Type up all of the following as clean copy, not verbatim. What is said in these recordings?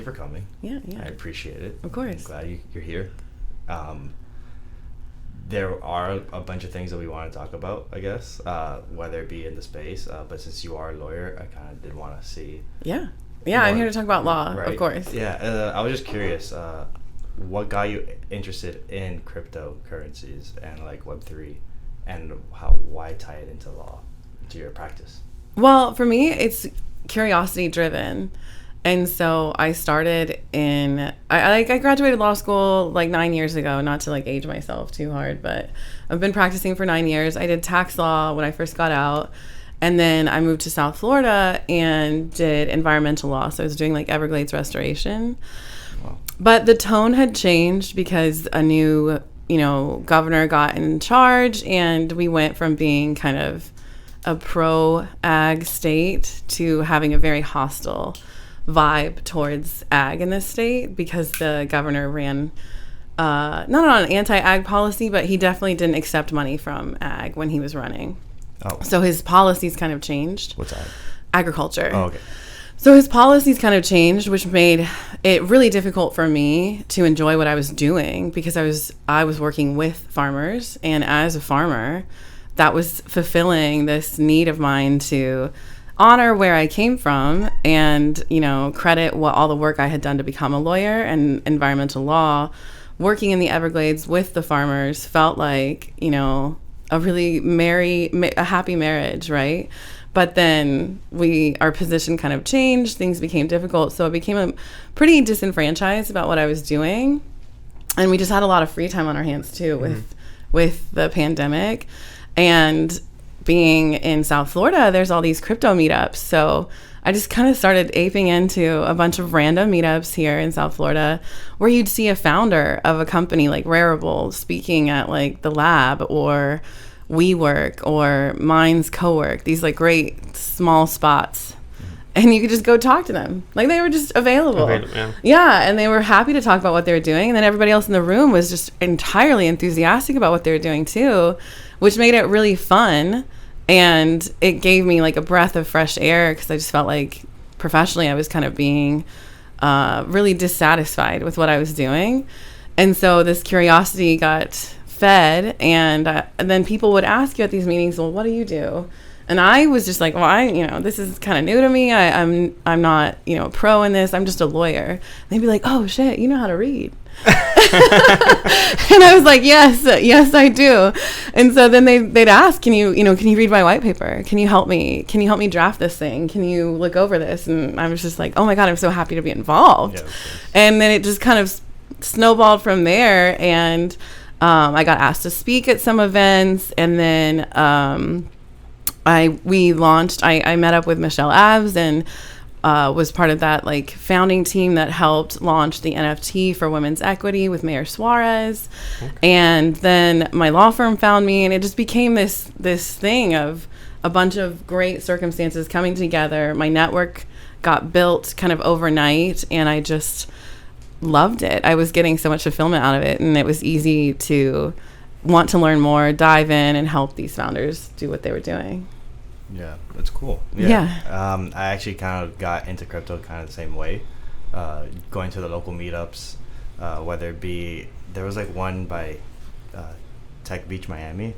for coming. Yeah. I appreciate it. Of course. I'm glad you're here. There are a bunch of things that we want to talk about, I guess, whether it be in the space. But since you are a lawyer, I kind of did want to see. Yeah. Yeah, I'm here to talk about law, right? Of course. Yeah. I was just curious, what got you interested in cryptocurrencies and like Web3, and why tie it into law, into your practice? Well, for me, it's curiosity driven. And so I started I graduated law school like 9 years ago, not to like age myself too hard, but I've been practicing for 9 years. I did tax law when I first got out. And then I moved to South Florida and did environmental law. So I was doing like Everglades restoration. Wow. But the tone had changed because a new, governor got in charge, and we went from being kind of a pro-ag state to having a very hostile vibe towards ag in this state, because the governor ran not on an anti-ag policy, but he definitely didn't accept money from ag when he was running. Oh. So his policies kind of changed. What's ag? Agriculture. Oh, okay. So his policies kind of changed, which made it really difficult for me to enjoy what I was doing, because I was working with farmers, and as a farmer, that was fulfilling this need of mine to honor where I came from and, credit all the work I had done to become a lawyer. And environmental law, working in the Everglades with the farmers, felt like, a really a happy marriage, right? But then our position kind of changed, things became difficult, so I became pretty disenfranchised about what I was doing. And we just had a lot of free time on our hands too, with the pandemic. And being in South Florida, there's all these crypto meetups. So I just kind of started aping into a bunch of random meetups here in South Florida, where you'd see a founder of a company like Rarible speaking at like the lab, or WeWork, or Minds Cowork, these like great small spots. And you could just go talk to them. Like, they were just available. Yeah, and they were happy to talk about what they were doing. And then everybody else in the room was just entirely enthusiastic about what they were doing too, which made it really fun. And it gave me like a breath of fresh air, because I just felt like professionally I was kind of being really dissatisfied with what I was doing. And so this curiosity got fed, and then people would ask you at these meetings, well, what do you do? And I was just like, well, this is kind of new to me. I'm not, a pro in this. I'm just a lawyer. And they'd be like, oh shit, you know how to read. And I was like, yes, I do. And so then they'd ask, can you read my white paper? Can you help me? Can you help me draft this thing? Can you look over this? And I was just like, oh my God, I'm so happy to be involved. Yeah, and then it just kind of snowballed from there. And I got asked to speak at some events. And then I met up with Michelle Abs, and was part of that like founding team that helped launch the NFT for women's equity with Mayor Suarez. Okay. And then my law firm found me, and it just became this thing of a bunch of great circumstances coming together. My network got built kind of overnight, and I just loved it. I was getting so much fulfillment out of it, and it was easy to want to learn more, dive in, and help these founders do what they were doing. Yeah, that's cool. Yeah. I actually kind of got into crypto kind of the same way, going to the local meetups, whether it be, there was like one by Tech Beach, Miami,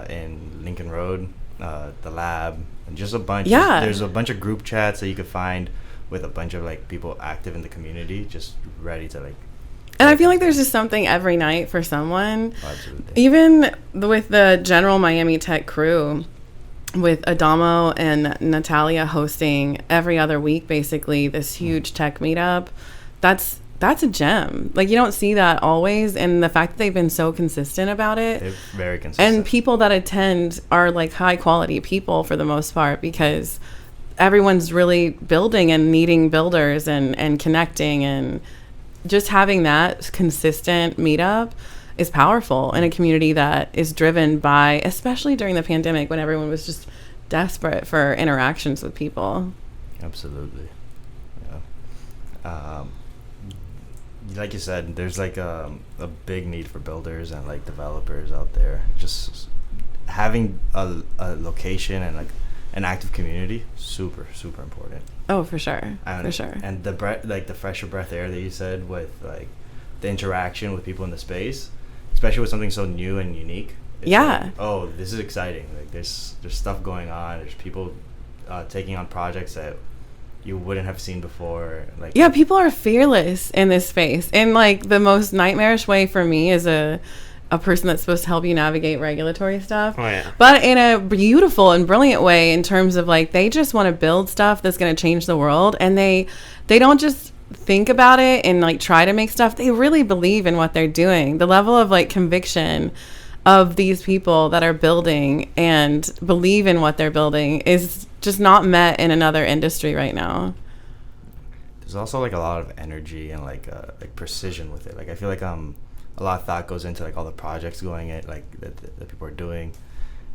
in Lincoln Road, the lab, and just a bunch. Yeah. There's a bunch of group chats that you could find with a bunch of like people active in the community, just ready to like. And I feel like there's just something every night for someone. Oh, absolutely. Even with the general Miami Tech crew, with Adamo and Natalia hosting every other week, basically, this huge tech meetup, that's a gem. Like, you don't see that always, and the fact that they've been so consistent about it. They're very consistent. And people that attend are like high quality people for the most part, because everyone's really building and needing builders and connecting, and just having that consistent meetup is powerful in a community that is driven by, especially during the pandemic when everyone was just desperate for interactions with people. Absolutely. Yeah. Like you said, there's like a big need for builders and like developers out there. Just having a location and like an active community, super important. Oh, for sure. For sure. And the the fresher breath air that you said, with like the interaction with people in the space, especially with something so new and unique. It's like, oh, this is exciting. Like there's stuff going on. There's people taking on projects that you wouldn't have seen before. Like, yeah, people are fearless in this space. And like the most nightmarish way for me is a person that's supposed to help you navigate regulatory stuff. Oh, yeah. But in a beautiful and brilliant way, in terms of like they just want to build stuff that's going to change the world, and they don't just think about it and like try to make stuff. They really believe in what they're doing. The level of like conviction of these people that are building and believe in what they're building is just not met in another industry right now. There's also like a lot of energy and like precision with it. Like I feel like a lot of thought goes into like all the projects going at like that people are doing,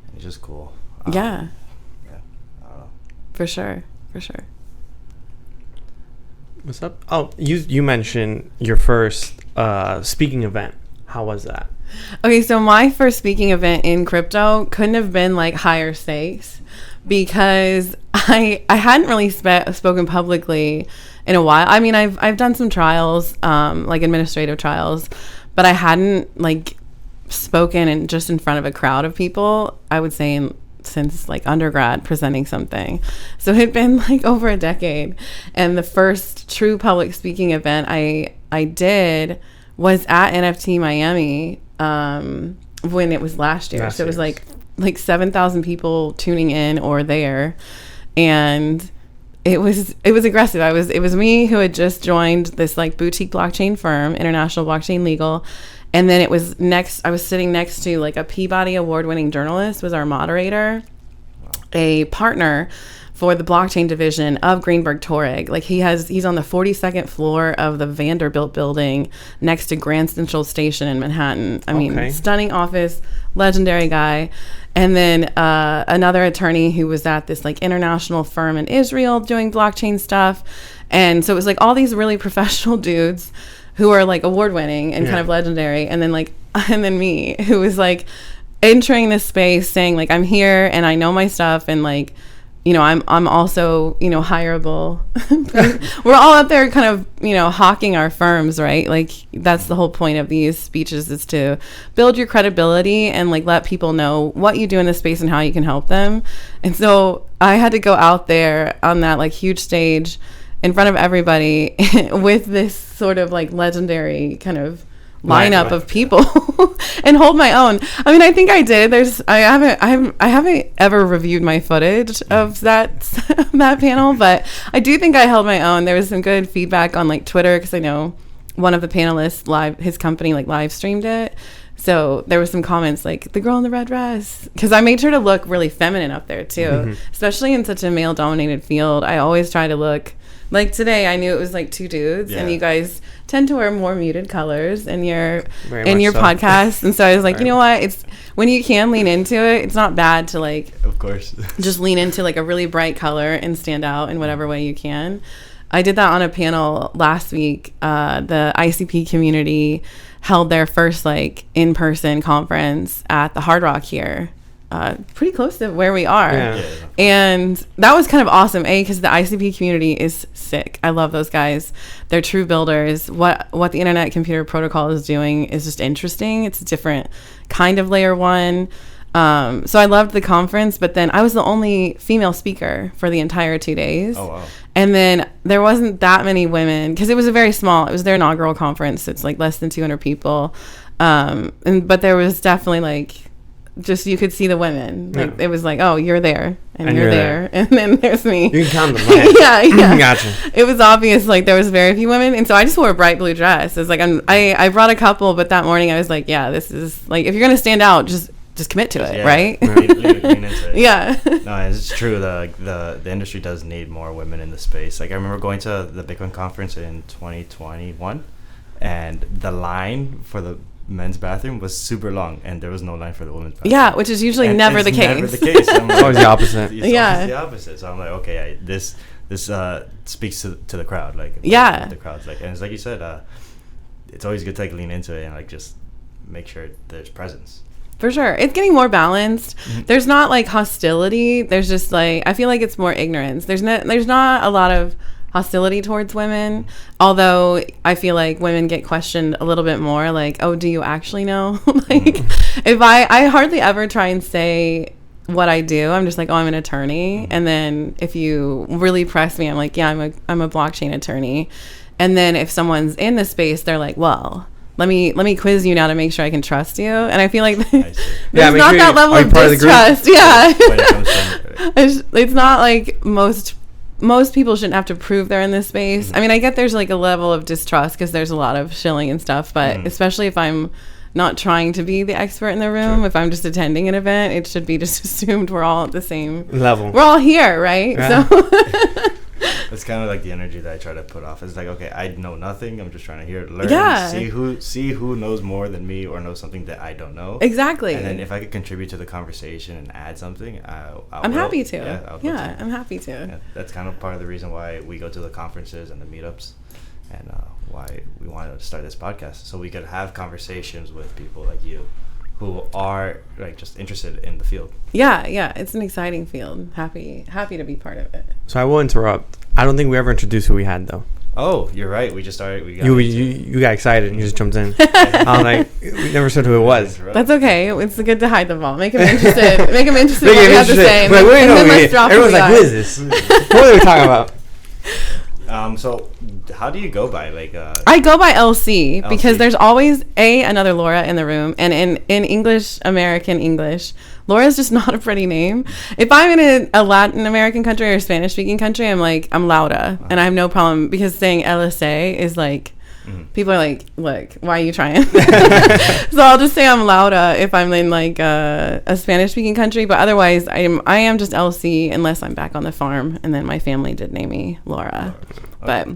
and it's just cool. Yeah, I don't know. For sure. What's up? Oh, you mentioned your first speaking event. How was that? Okay, so my first speaking event in crypto couldn't have been like higher stakes, because I hadn't really spoken publicly in a while. I mean, I've done some trials, like administrative trials, but I hadn't like spoken just in front of a crowd of people, I would say, since like undergrad, presenting something. So it had been like over a decade, and the first true public speaking event I did was at NFT Miami when it was last year. So it was like 7,000 people tuning in or there, and it was aggressive. It was me who had just joined this like boutique blockchain firm, International Blockchain Legal, and then I was sitting next to like a Peabody award-winning journalist was our moderator, a partner for the blockchain division of Greenberg Torrig. Like he's on the 42nd floor of the Vanderbilt building next to Grand Central Station in Manhattan. I mean, stunning office, legendary guy. And then another attorney who was at this like international firm in Israel doing blockchain stuff. And so it was like all these really professional dudes who are like award winning and kind of legendary. And then me, who was like entering this space saying like, I'm here and I know my stuff, and like, you know, I'm also, you know, hireable. We're all out there kind of, you know, hawking our firms, right? Like that's the whole point of these speeches, is to build your credibility and like let people know what you do in this space and how you can help them. And so I had to go out there on that like huge stage in front of everybody with this sort of like legendary kind of lineup of people and hold my own. I mean, I think I did. I haven't ever reviewed my footage of that panel, but I do think I held my own. There was some good feedback on like Twitter, because I know one of the panelists his company like live streamed it. So there was some comments like the girl in the red dress, because I made sure to look really feminine up there too, especially in such a male dominated field. I always try to look like today. I knew it was like two dudes, and you guys tend to wear more muted colors in your podcast, and so I was like, you know what? It's when you can lean into it. It's not bad to like, of course, just lean into like a really bright color and stand out in whatever way you can. I did that on a panel last week. The ICP community held their first like in-person conference at the Hard Rock here. Pretty close to where we are. And that was kind of awesome, because the ICP community is sick. I love those guys. They're true builders. What the Internet Computer Protocol is doing is just interesting. It's a different kind of layer one. So I loved the conference, but then I was the only female speaker for the entire 2 days. Oh, wow. And then there wasn't that many women, because it was it was their inaugural conference. So it's like less than 200 people. But there was definitely like, just you could see the women. Like it was like, oh, you're there, and you're there, and then there's me. You can count them. Right? yeah. Gotcha. It was obvious like there was very few women, and so I just wore a bright blue dress. It was like I brought a couple, but that morning I was like, yeah, this is like, if you're gonna stand out, just commit to it, right? Lean into it. Yeah. No, it's true. The industry does need more women in the space. Like I remember going to the Bitcoin conference in 2021, and the line for the men's bathroom was super long, and there was no line for the women's bathroom. Yeah, never the case. Never the case. Like, always the opposite. It's always the opposite. So I'm like, okay, this speaks to the crowd. Like, what the crowd's like, and it's like you said, it's always good to like lean into it and like just make sure there's presence. For sure. It's getting more balanced. There's not like hostility. There's just like, I feel like it's more ignorance. There's not a lot of hostility towards women, although I feel like women get questioned a little bit more, like, oh, do you actually know? Like, if I hardly ever try and say what I do. I'm just like, oh, I'm an attorney. And then if you really press me, I'm like, yeah, I'm a blockchain attorney. And then if someone's in the space, they're like, well, let me quiz you now to make sure I can trust you. And I feel like there's not that level of distrust. Yeah. It's not like most people shouldn't have to prove they're in this space. I mean, I get there's like a level of distrust because there's a lot of shilling and stuff, but especially if I'm not trying to be the expert in the room, if I'm just attending an event, it should be just assumed we're all at the same level. We're all here, right? Yeah. So it's kind of like the energy that I try to put off. It's like, okay, I know nothing. I'm just trying to learn, see who knows more than me or knows something that I don't know. Exactly. And then if I could contribute to the conversation and add something, I'm happy to. Yeah, I'm happy to. Yeah, that's kind of part of the reason why we go to the conferences and the meetups, and why we wanted to start this podcast, so we could have conversations with people like you who are like just interested in the field. Yeah, it's an exciting field. Happy to be part of it. So I will interrupt. I don't think we ever introduced who we had though. Oh, you're right. We just started. You got excited and you just jumped in. I'm like, we never said who it was. That's okay. It's good to hide the ball. Make them interested. Make them interested in what we have to say. Like, everyone's like, who is this? What are we talking about? So how do you go by? Like, I go by LC because there's always another Laura in the room, and in American English, Laura is just not a pretty name. If I'm in a Latin American country or a Spanish speaking country, I'm Laura, and I have no problem because saying LSA is like, people are like, look, why are you trying? So I'll just say I'm Laura if I'm in like a Spanish speaking country, but otherwise I am just LC unless I'm back on the farm, and then my family did name me Laura. But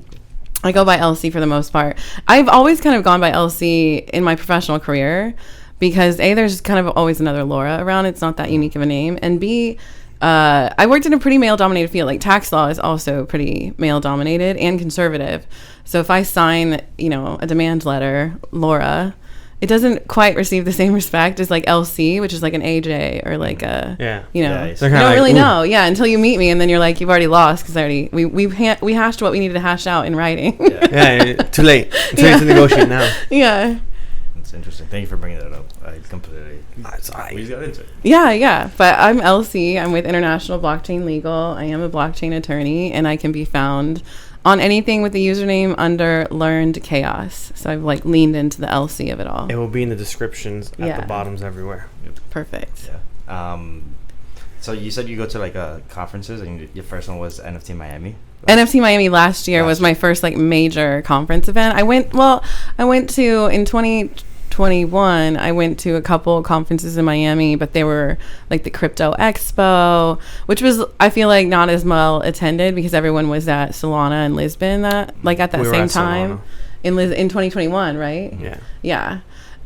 I go by LC for the most part. I've always kind of gone by LC in my professional career because A, there's kind of always another Laura around. It's not that unique of a name. And B, I worked in a pretty male-dominated field. Like tax law is also pretty male-dominated and conservative. So if I sign, a demand letter, Laura, it doesn't quite receive the same respect as like LC, which is like an AJ or like a, you don't really know. Yeah, until you meet me, and then you're like, you've already lost because we hashed what we needed to hash out in writing. Too late. Too late to negotiate now. Yeah. That's interesting. Thank you for bringing that up. I completely. We just got into it. Yeah. But I'm LC. I'm with International Blockchain Legal. I am a blockchain attorney, and I can be found on anything with the username under Learned Chaos. So I've like leaned into the LC of it all. It will be in the descriptions at the bottoms everywhere. Perfect. Yeah. So you said you go to like conferences, and your first one was NFT Miami. NFT Miami last year was my first like major conference event. I went to in 2021. I went to a couple conferences in Miami, but they were like the Crypto Expo, which was, I feel like, not as well attended because everyone was at Solana and Lisbon at that same time in 2021, right? Yeah.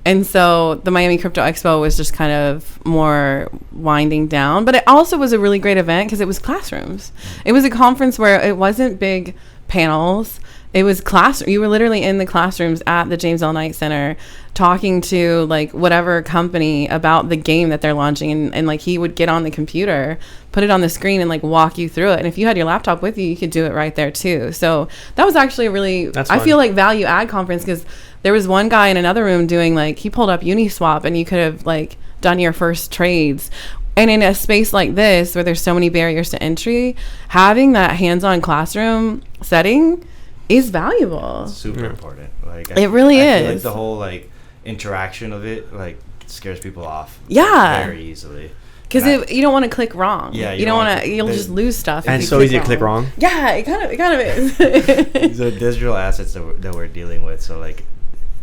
And so the Miami Crypto Expo was just kind of more winding down, but it also was a really great event because it was classrooms. It was a conference where it wasn't big panels. It was you were literally in the classrooms at the James L. Knight Center talking to like whatever company about the game that they're launching, and like he would get on the computer, put it on the screen, and like walk you through it. And if you had your laptop with you could do it right there too. So that was actually a really, I feel like, value add conference because there was one guy in another room doing like, he pulled up Uniswap and you could have like done your first trades. And in a space like this where there's so many barriers to entry, having that hands-on classroom setting is valuable. It's super important. Like it really is. Feel like the whole like interaction of it like scares people off. Very easily. Because you don't want to click wrong. Yeah, you don't want to. You'll just lose stuff. And it's so easy to click wrong. Yeah, it kind of is. The digital assets that we're dealing with. So like,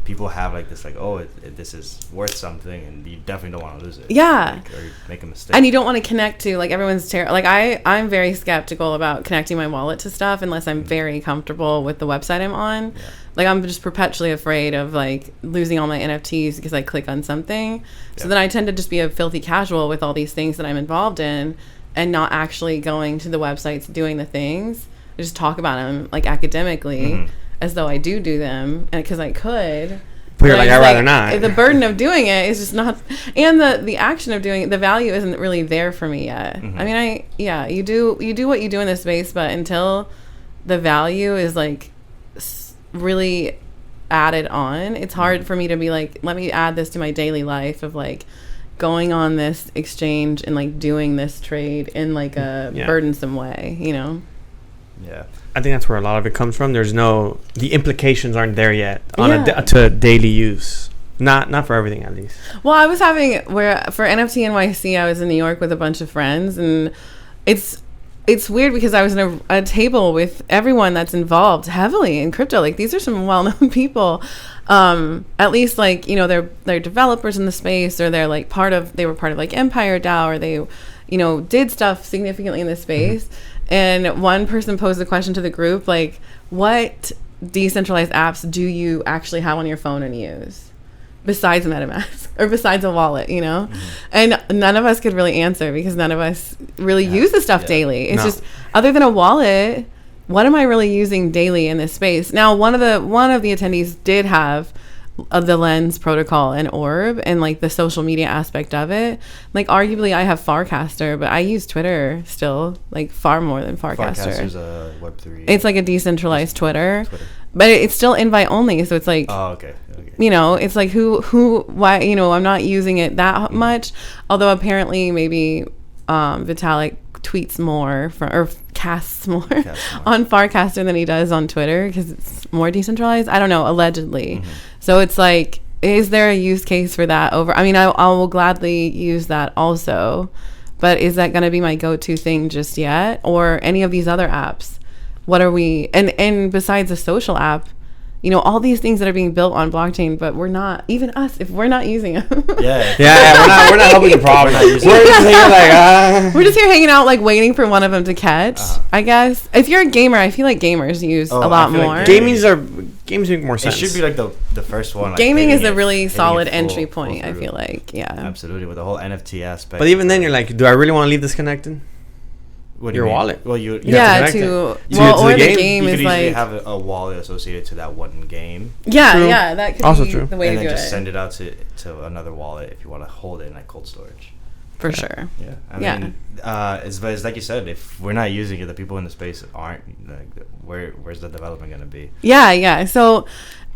people have like this like, oh, this is worth something, and you definitely don't want to lose it. Yeah. Or make a mistake. And you don't want to connect to like everyone's like I'm very skeptical about connecting my wallet to stuff unless I'm very comfortable with the website I'm on. Yeah. Like I'm just perpetually afraid of like losing all my NFTs because I click on something. So then I tend to just be a filthy casual with all these things that I'm involved in and not actually going to the websites, doing the things. I just talk about them like academically as though I do them, and because I could. But you're like, I'd rather not. The burden of doing it is just not, and the action of doing it, the value isn't really there for me yet. Mm-hmm. I mean, you do what you do in this space, but until the value is like really added on, it's hard for me to be like, let me add this to my daily life of like going on this exchange and like doing this trade in like a burdensome way, you know? Yeah. I think that's where a lot of it comes from. The implications aren't there yet to daily use. Not for everything, at least. Well, I was for NFT NYC, I was in New York with a bunch of friends, and it's weird because I was in a table with everyone that's involved heavily in crypto. Like, these are some well-known people. At least, like, you know, they're developers in the space, or they're like they were part of like Empire DAO, or they, you know, did stuff significantly in this space. Mm-hmm. And one person posed the question to the group, like, what decentralized apps do you actually have on your phone and use besides MetaMask or besides a wallet, you know? Mm-hmm. And none of us could really answer because none of us really use this stuff daily. It's just, other than a wallet, what am I really using daily in this space? Now, one of the attendees did have the Lens protocol and Orb and like the social media aspect of it. Like, arguably I have Farcaster, but I use Twitter still, like, far more than Farcaster. Farcaster's a Web3. It's like a decentralized Twitter. But it's still invite only, so it's like, you know, it's like why, you know, I'm not using it that much, although apparently maybe Vitalik tweets more or casts more on Farcaster than he does on Twitter because it's more decentralized. I don't know, allegedly. Mm-hmm. So it's like, is there a use case for that over? I mean, I will gladly use that also, but is that going to be my go-to thing just yet? Or any of these other apps? What are we, and besides a social app, you know, all these things that are being built on blockchain, but we're not, even us, if we're not using them. We're not helping the problem. We're just here like, we're just here hanging out, like, waiting for one of them to catch, I guess. If you're a gamer, I feel like gamers use a lot more. Like games make more sense. It should be like the first one. Like, gaming is a really solid entry point, I feel like, Absolutely, with the whole NFT aspect. But even then, you're like, do I really want to leave this connected? Your wallet. Well, you or the game is like, have a wallet associated to that one game. That could also be the way to do it. And then just send it out to another wallet if you want to hold it in like cold storage. For sure. Yeah. I mean, it's like you said, if we're not using it, the people in the space aren't. Like, where's the development going to be? Yeah. So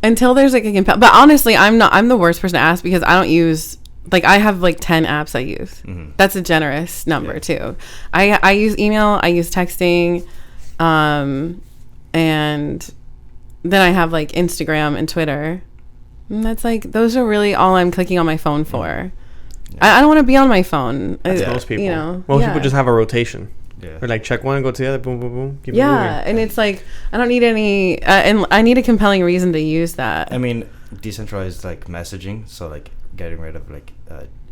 until there's like a but honestly, I'm the worst person to ask because I don't use. Like, I have like 10 apps I use. Mm-hmm. That's a generous number too. I use email, I use texting, and then I have like Instagram and Twitter. And that's like, those are really all I'm clicking on my phone for. Yeah. I don't want to be on my phone. That's most people. You know, most people just have a rotation. Yeah. Or like check one, go to the other, boom, boom, boom. Keep it moving. And it's like, I don't need any, and I need a compelling reason to use that. I mean, decentralized like messaging, so like getting rid of like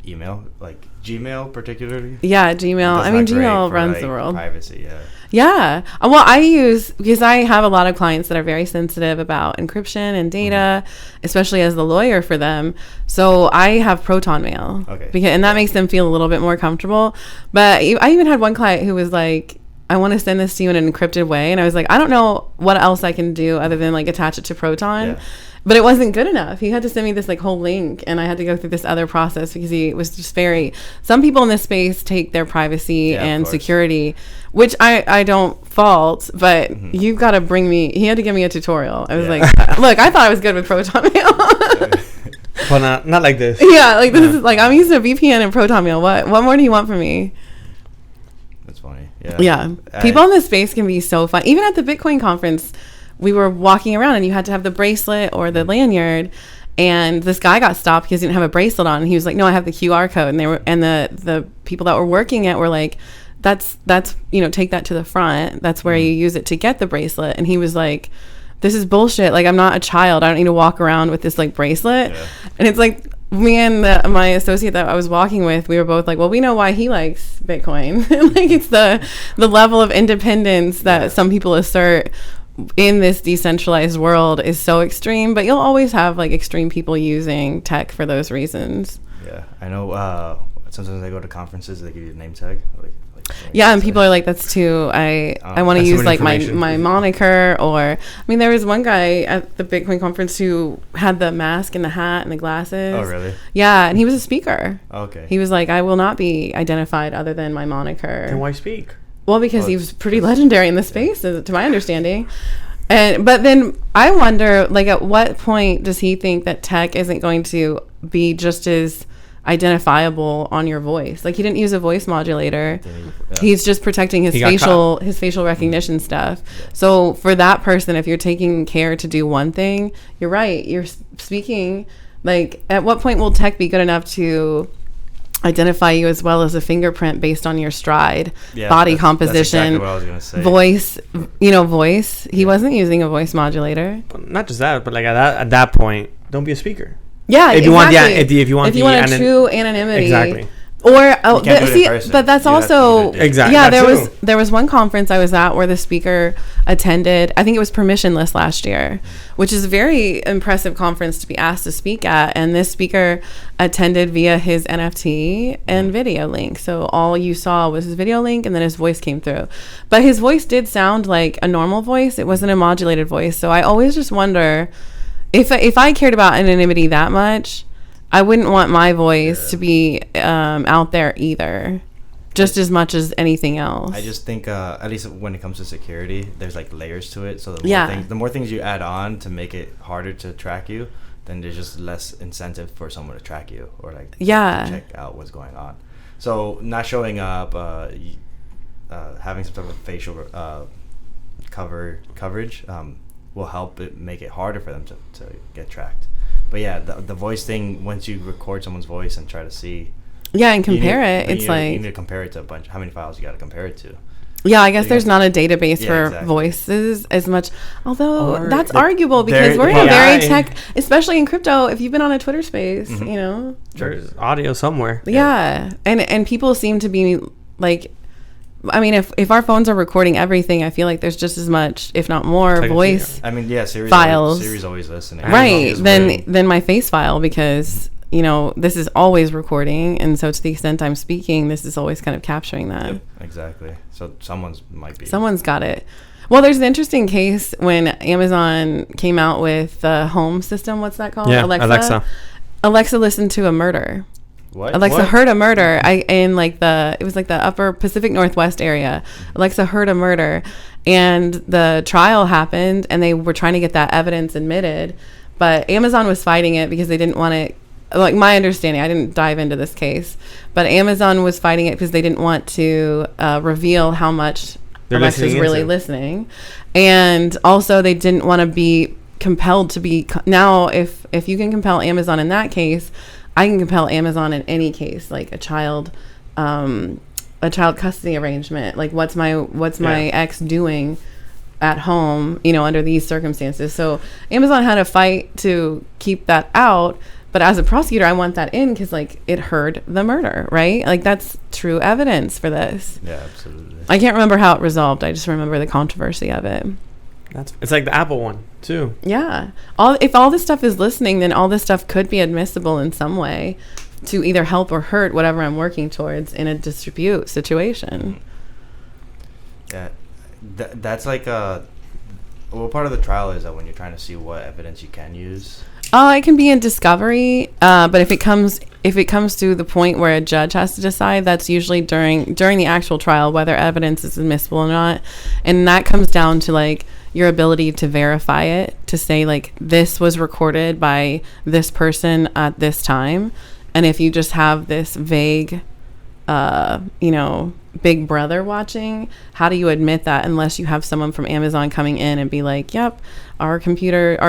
email, like Gmail particularly. Yeah, Gmail. I mean, Gmail runs like the world. Privacy, Yeah. Well, I use, because I have a lot of clients that are very sensitive about encryption and data, especially as the lawyer for them. So I have Proton Mail. Okay. And that makes them feel a little bit more comfortable. But I even had one client who was like, I want to send this to you in an encrypted way. And I was like, I don't know what else I can do other than like attach it to Proton. Yeah. But it wasn't good enough. He had to send me this like whole link, and I had to go through this other process because he was just some people in this space take their privacy and security, which I don't fault, but you've got to he had to give me a tutorial. I was like, look, I thought I was good with Proton Mail. Well, not like this. Yeah, like this is like, I'm using a VPN and Proton Mail. What more do you want from me? That's funny. Yeah. People in this space can be so fun. Even at the Bitcoin conference, we were walking around and you had to have the bracelet or the lanyard, and this guy got stopped because he didn't have a bracelet on, and he was like, no, I have the QR code. And the people that were working it were like, that's you know, take that to the front, that's where you use it to get the bracelet. And he was like, this is bullshit, like, I'm not a child, I don't need to walk around with this like bracelet. And it's like, me and my associate that I was walking with, we were both like, well, we know why he likes Bitcoin. Like, it's the level of independence that some people assert in this decentralized world is so extreme, but you'll always have like extreme people using tech for those reasons. I know sometimes I go to conferences, they give you a name tag, like Yeah, and people are like, that's too, I want to use like my moniker, or, I mean, there was one guy at the Bitcoin conference who had the mask and the hat and the glasses. Oh, really? Yeah, and he was a speaker. Okay. He was like, I will not be identified other than my moniker. And why speak? Well, because he was pretty legendary in the space, to my understanding. But then I wonder, like, at what point does he think that tech isn't going to be just as identifiable on your voice? Like, he didn't use a voice modulator. He's just protecting his facial recognition stuff. So for that person, if you're taking care to do one thing, you're right. You're speaking. Like, at what point will tech be good enough to identify you as well as a fingerprint based on your stride, body composition, that's exactly what I was gonna say. Voice, voice. He wasn't using a voice modulator. Not just that, but like at that point, don't be a speaker. Yeah, if you want a true anonymity, exactly. But that's also exactly. Yeah, there was one conference I was at where the speaker attended. I think it was permissionless last year, which is a very impressive conference to be asked to speak at. And this speaker attended via his NFT and video link. So all you saw was his video link, and then his voice came through. But his voice did sound like a normal voice. It wasn't a modulated voice. So I always just wonder if I cared about anonymity that much, I wouldn't want my voice to be out there either, just as much as anything else. I just think, at least when it comes to security, there's like layers to it. So the more things you add on to make it harder to track you, then there's just less incentive for someone to track you or like to check out what's going on. So not showing up, having some type of facial coverage will help it make it harder for them to get tracked. But yeah, the voice thing, once you record someone's voice and try to see, and compare you need to compare it to a bunch. How many files you got to compare it to? Yeah, I guess there's not a database for voices as much, although that's arguable because we're in a very tech, especially in crypto. If you've been on a Twitter space, there's audio somewhere. Yeah, and people seem to be like, I mean, if our phones are recording everything, I feel like there's just as much, if not more, voice. Siri's files. Siri's always listening, right? Then my face file, because this is always recording, and so to the extent I'm speaking, this is always kind of capturing that. Yep, exactly. So someone's got it. Well, there's an interesting case when Amazon came out with the home system. What's that called? Yeah, Alexa listened to a murder. What? Alexa heard a murder. It was like the upper Pacific Northwest area. Alexa heard a murder, and the trial happened, and they were trying to get that evidence admitted, but Amazon was fighting it because they didn't want it. Like, my understanding, I didn't dive into this case, but Amazon was fighting it because they didn't want to reveal how much Alexa's really listening, and also they didn't want to be compelled to be. Now, if you can compel Amazon in that case, I can compel Amazon in any case, like a child custody arrangement. Like, what's my ex doing at home, under these circumstances? So Amazon had a fight to keep that out, but as a prosecutor, I want that in because, like, it heard the murder, right? Like, that's true evidence for this. Yeah, absolutely. I can't remember how it resolved. I just remember the controversy of it. It's like the Apple one too. Yeah. If all this stuff is listening, then all this stuff could be admissible in some way to either help or hurt whatever I'm working towards in a dispute situation. Yeah. That's like part of the trial is that when you're trying to see what evidence you can use. It can be in discovery, but if it comes to the point where a judge has to decide, that's usually during the actual trial whether evidence is admissible or not, and that comes down to like your ability to verify it, to say like this was recorded by this person at this time, and if you just have this vague, big brother watching, how do you admit that unless you have someone from Amazon coming in and be like, yep, our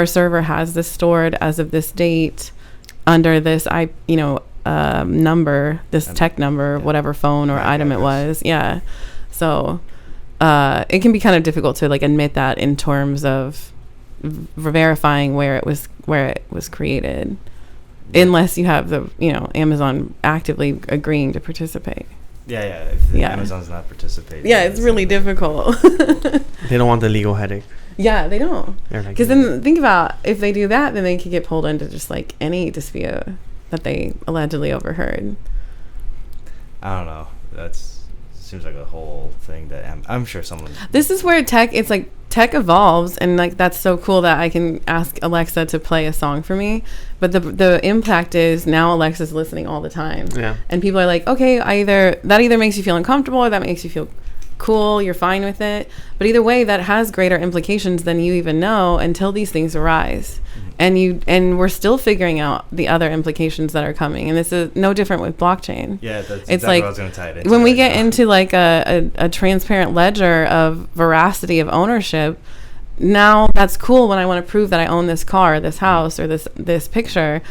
server has this stored as of this date under this number, this tech number, whatever phone or item it was. Yeah. So it can be kind of difficult to like admit that in terms of verifying where it was created, unless you have the Amazon actively agreeing to participate. If Amazon's not participating. Yeah, it's really difficult. They don't want the legal headache. Yeah, they don't. Because then think about, if they do that, then they could get pulled into just like any dispute that they allegedly overheard. I don't know. That's seems like a whole thing that I'm sure someone. This is where tech evolves, and like that's so cool that I can ask Alexa to play a song for me. But the impact is now Alexa's listening all the time. Yeah. And people are like, okay, that either makes you feel uncomfortable or that makes you feel cool, you're fine with it. But either way, that has greater implications than you even know until these things arise. And we're still figuring out the other implications that are coming, and this is no different with blockchain. Yeah, that's it's exactly like what I was going to tie it into when we right get now. into like a transparent ledger of veracity of ownership. Now that's cool when I want to prove that I own this car, this house, or this picture.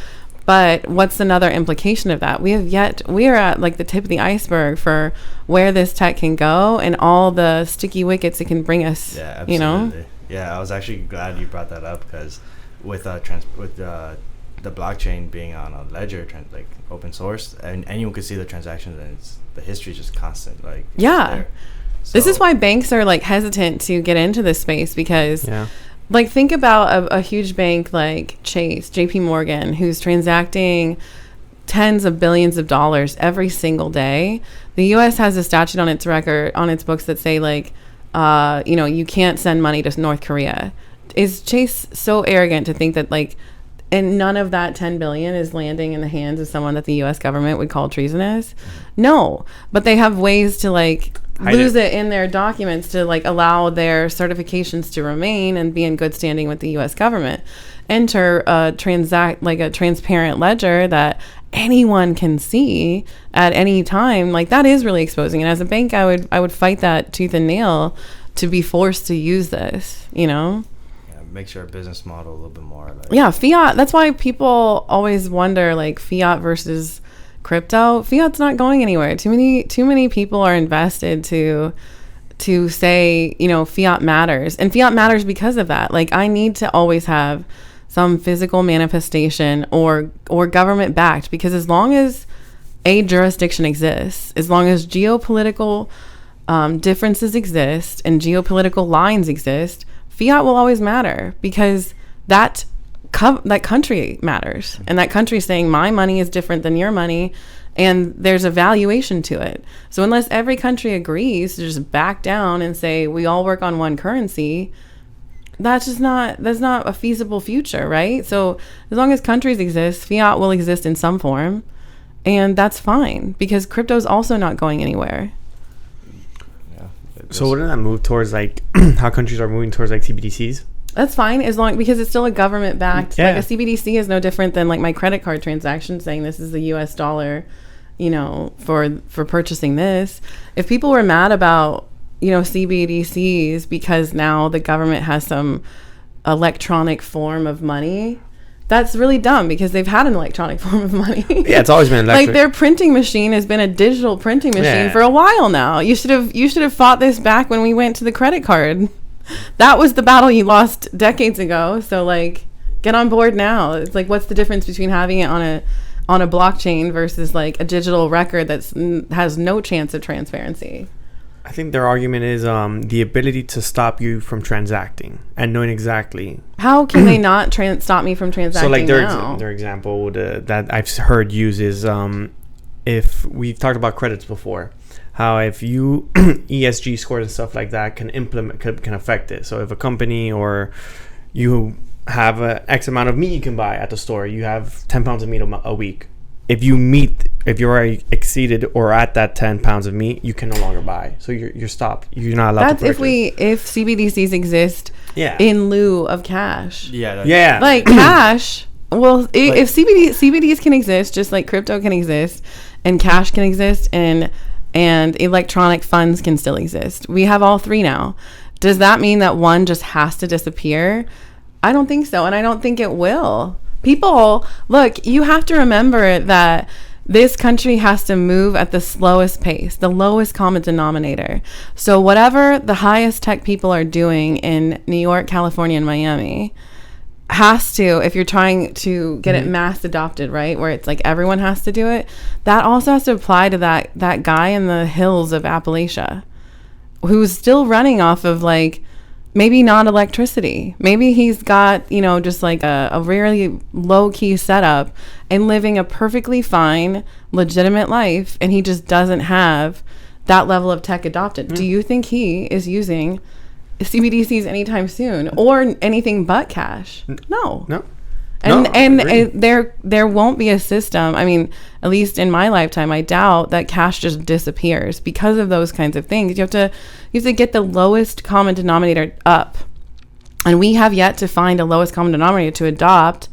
But what's another implication of that? We are at like the tip of the iceberg for where this tech can go and all the sticky wickets it can bring us. Yeah, absolutely. You know? Yeah, I was actually glad you brought that up, because with the blockchain being on a ledger, like open source, and anyone could see the transactions, and the history is just constant. Like, yeah, so, this is why banks are like hesitant to get into this space, because like think about a huge bank like Chase, JP Morgan, who's transacting tens of billions of dollars every single day. The US has a statute on its record, on its books, that say like you can't send money to North Korea. Is Chase so arrogant to think that like, and none of that 10 billion is landing in the hands of someone that the US government would call treasonous? No, but they have ways to like lose it in their documents to like allow their certifications to remain and be in good standing with the US government. Enter a transparent ledger that anyone can see at any time. Like, that is really exposing. And as a bank, I would fight that tooth and nail to be forced to use this, makes your business model a little bit more like, fiat. That's why people always wonder, like, fiat versus crypto. Fiat's not going anywhere. Too many people are invested to say, fiat matters, and fiat matters because of that. Like, I need to always have some physical manifestation or government backed, because as long as a jurisdiction exists, as long as geopolitical differences exist and geopolitical lines exist, fiat will always matter, because that country matters, and that country saying my money is different than your money, and there's a valuation to it. So unless every country agrees to just back down and say we all work on one currency, that's not a feasible future, right? So as long as countries exist, fiat will exist in some form, and that's fine, because crypto is also not going anywhere. So wouldn't that move towards like how countries are moving towards like CBDCs? That's fine, because it's still a government backed. Like a CBDC is no different than like my credit card transaction saying this is the US dollar, for purchasing this. If people were mad about, CBDCs because now the government has some electronic form of money, that's really dumb, because they've had an electronic form of money. Yeah, it's always been electric. Like, their printing machine has been a digital printing machine for a while now. You should have fought this back when we went to the credit card. That was the battle you lost decades ago. So like, get on board now. It's like, what's the difference between having it on a blockchain versus like a digital record that has no chance of transparency? I think their argument is the ability to stop you from transacting and knowing exactly. How can they not stop me from transacting? So like now? their example that I've heard use is if we've talked about credits before, how if you ESG scores and stuff like that can affect it. So if a company or you have a X amount of meat you can buy at the store, you have 10 pounds of meat a week. If you're already exceeded or at that 10 pounds of meat, you can no longer buy. So you're stopped. You're not allowed to purchase. That's if CBDCs exist in lieu of cash. Yeah. Like cash. Well, if CBDs can exist, just like crypto can exist, and cash can exist, and electronic funds can still exist. We have all three now. Does that mean that one just has to disappear? I don't think so, and I don't think it will. People, look, you have to remember that this country has to move at the slowest pace, the lowest common denominator. So whatever the highest tech people are doing in New York, California, and Miami has to, if you're trying to get it mass adopted, right, where it's like everyone has to do it, that also has to apply to that guy in the hills of Appalachia who's still running off of like, maybe not electricity. Maybe he's got, just like a really low-key setup and living a perfectly fine, legitimate life, and he just doesn't have that level of tech adopted. Do you think he is using CBDCs anytime soon or anything but cash? No. And there won't be a system. I mean, at least in my lifetime, I doubt that cash just disappears because of those kinds of things. You have to get the lowest common denominator up. And we have yet to find a lowest common denominator to adopt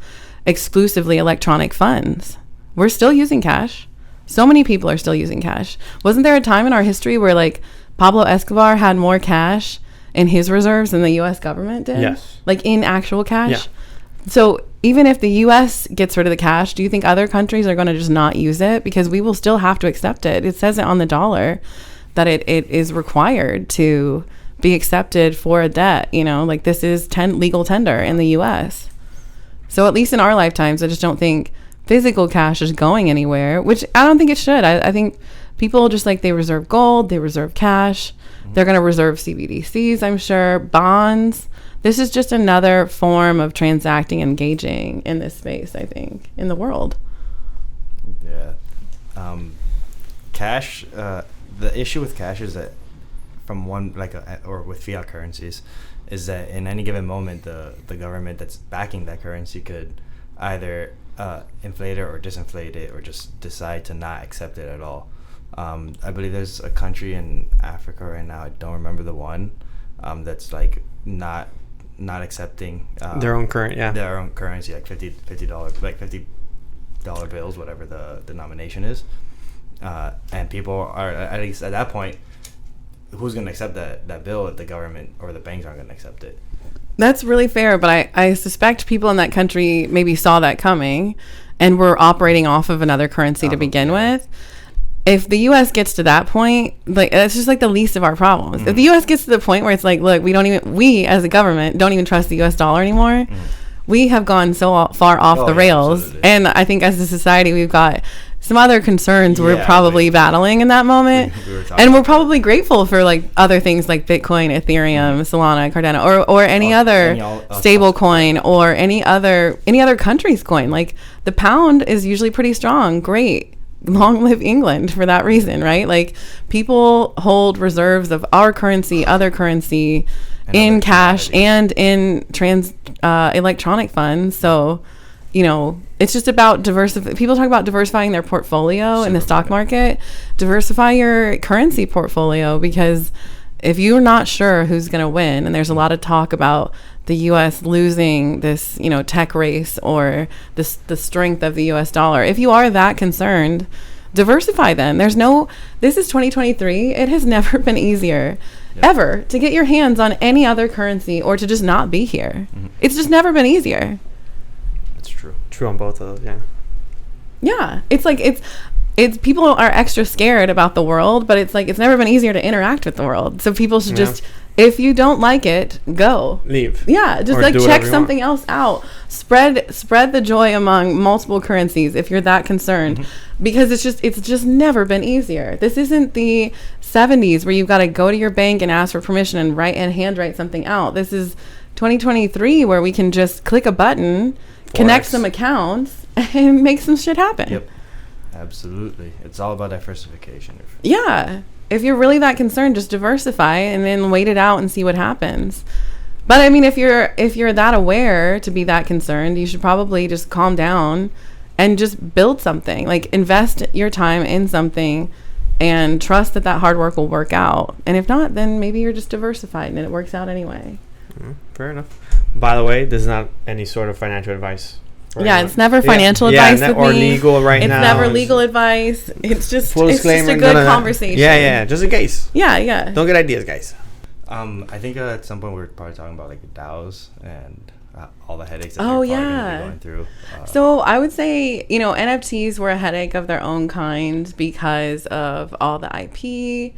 exclusively electronic funds. We're still using cash. So many people are still using cash. Wasn't there a time in our history where like Pablo Escobar had more cash in his reserves than the U.S. government did? Yes. Like in actual cash? Yeah. So even if the U.S. gets rid of the cash, do you think other countries are going to just not use it? Because we will still have to accept it. It says it on the dollar that it is required to be accepted for a debt. You know, like this is legal tender in the U.S. So at least in our lifetimes, I just don't think physical cash is going anywhere, which I don't think it should. I think people just like they reserve gold, they reserve cash. They're going to reserve CBDCs, I'm sure, bonds. This is just another form of transacting, engaging in this space, I think, in the world. Yeah. Cash, the issue with cash is that or with fiat currencies, is that in any given moment, the government that's backing that currency could either inflate it or disinflate it or just decide to not accept it at all. I believe there's a country in Africa right now, I don't remember the one, that's like not accepting their own currency, like $50 like $50 bills, whatever the denomination is, and people are, at least at that point, who's going to accept that bill if the government or the banks aren't going to accept it? That's really fair, but I suspect people in that country maybe saw that coming and were operating off of another currency to begin with. If the U.S. gets to that point, like that's just like the least of our problems. If the U.S. gets to the point where it's like, look, we as a government don't even trust the U.S. dollar anymore, we have gone so far off the rails. Absolutely. And I think as a society, we've got some other concerns we're probably battling in that moment. And we're probably grateful for like other things like Bitcoin, Ethereum, Solana, Cardano, or any other stable coin or any other country's coin. Like the pound is usually pretty strong. Great. Long live England for that reason, right? Like people hold reserves of our currency, other currency, in cash and in electronic funds. So, you know, it's just about people talk about diversifying their portfolio in the stock market. Diversify your currency portfolio, because if you're not sure who's going to win, and there's a lot of talk about the U.S. losing this, you know, tech race or the strength of the U.S. dollar. If you are that concerned, diversify then. This is 2023. It has never been easier ever to get your hands on any other currency or to just not be here. It's just never been easier. It's true. True on both of those, yeah. Yeah. It's like, it's people are extra scared about the world, but it's like, it's never been easier to interact with the world. So people should just, if you don't like it, go. Leave. Yeah, just like check something else out. Spread the joy among multiple currencies if you're that concerned, because it's just never been easier. This isn't the 70s where you've got to go to your bank and ask for permission and handwrite something out. This is 2023 where we can just click a button, connect some accounts, and make some shit happen. Yep, absolutely. It's all about diversification. Yeah. If you're really that concerned, just diversify and then wait it out and see what happens. But I mean, if you're that aware to be that concerned, you should probably just calm down and just build something. Like invest your time in something and trust that hard work will work out. And if not, then maybe you're just diversified and it works out anyway. Fair enough. By the way, this is not any sort of financial advice. It's never financial advice with or me. Legal now. It's never legal advice. It's just full disclaimer, a good conversation. Yeah, just in case. Yeah. Don't get ideas, guys. I think at some point we're probably talking about like the DAOs and all the headaches that you're probably going through. So I would say, you know, NFTs were a headache of their own kind because of all the IP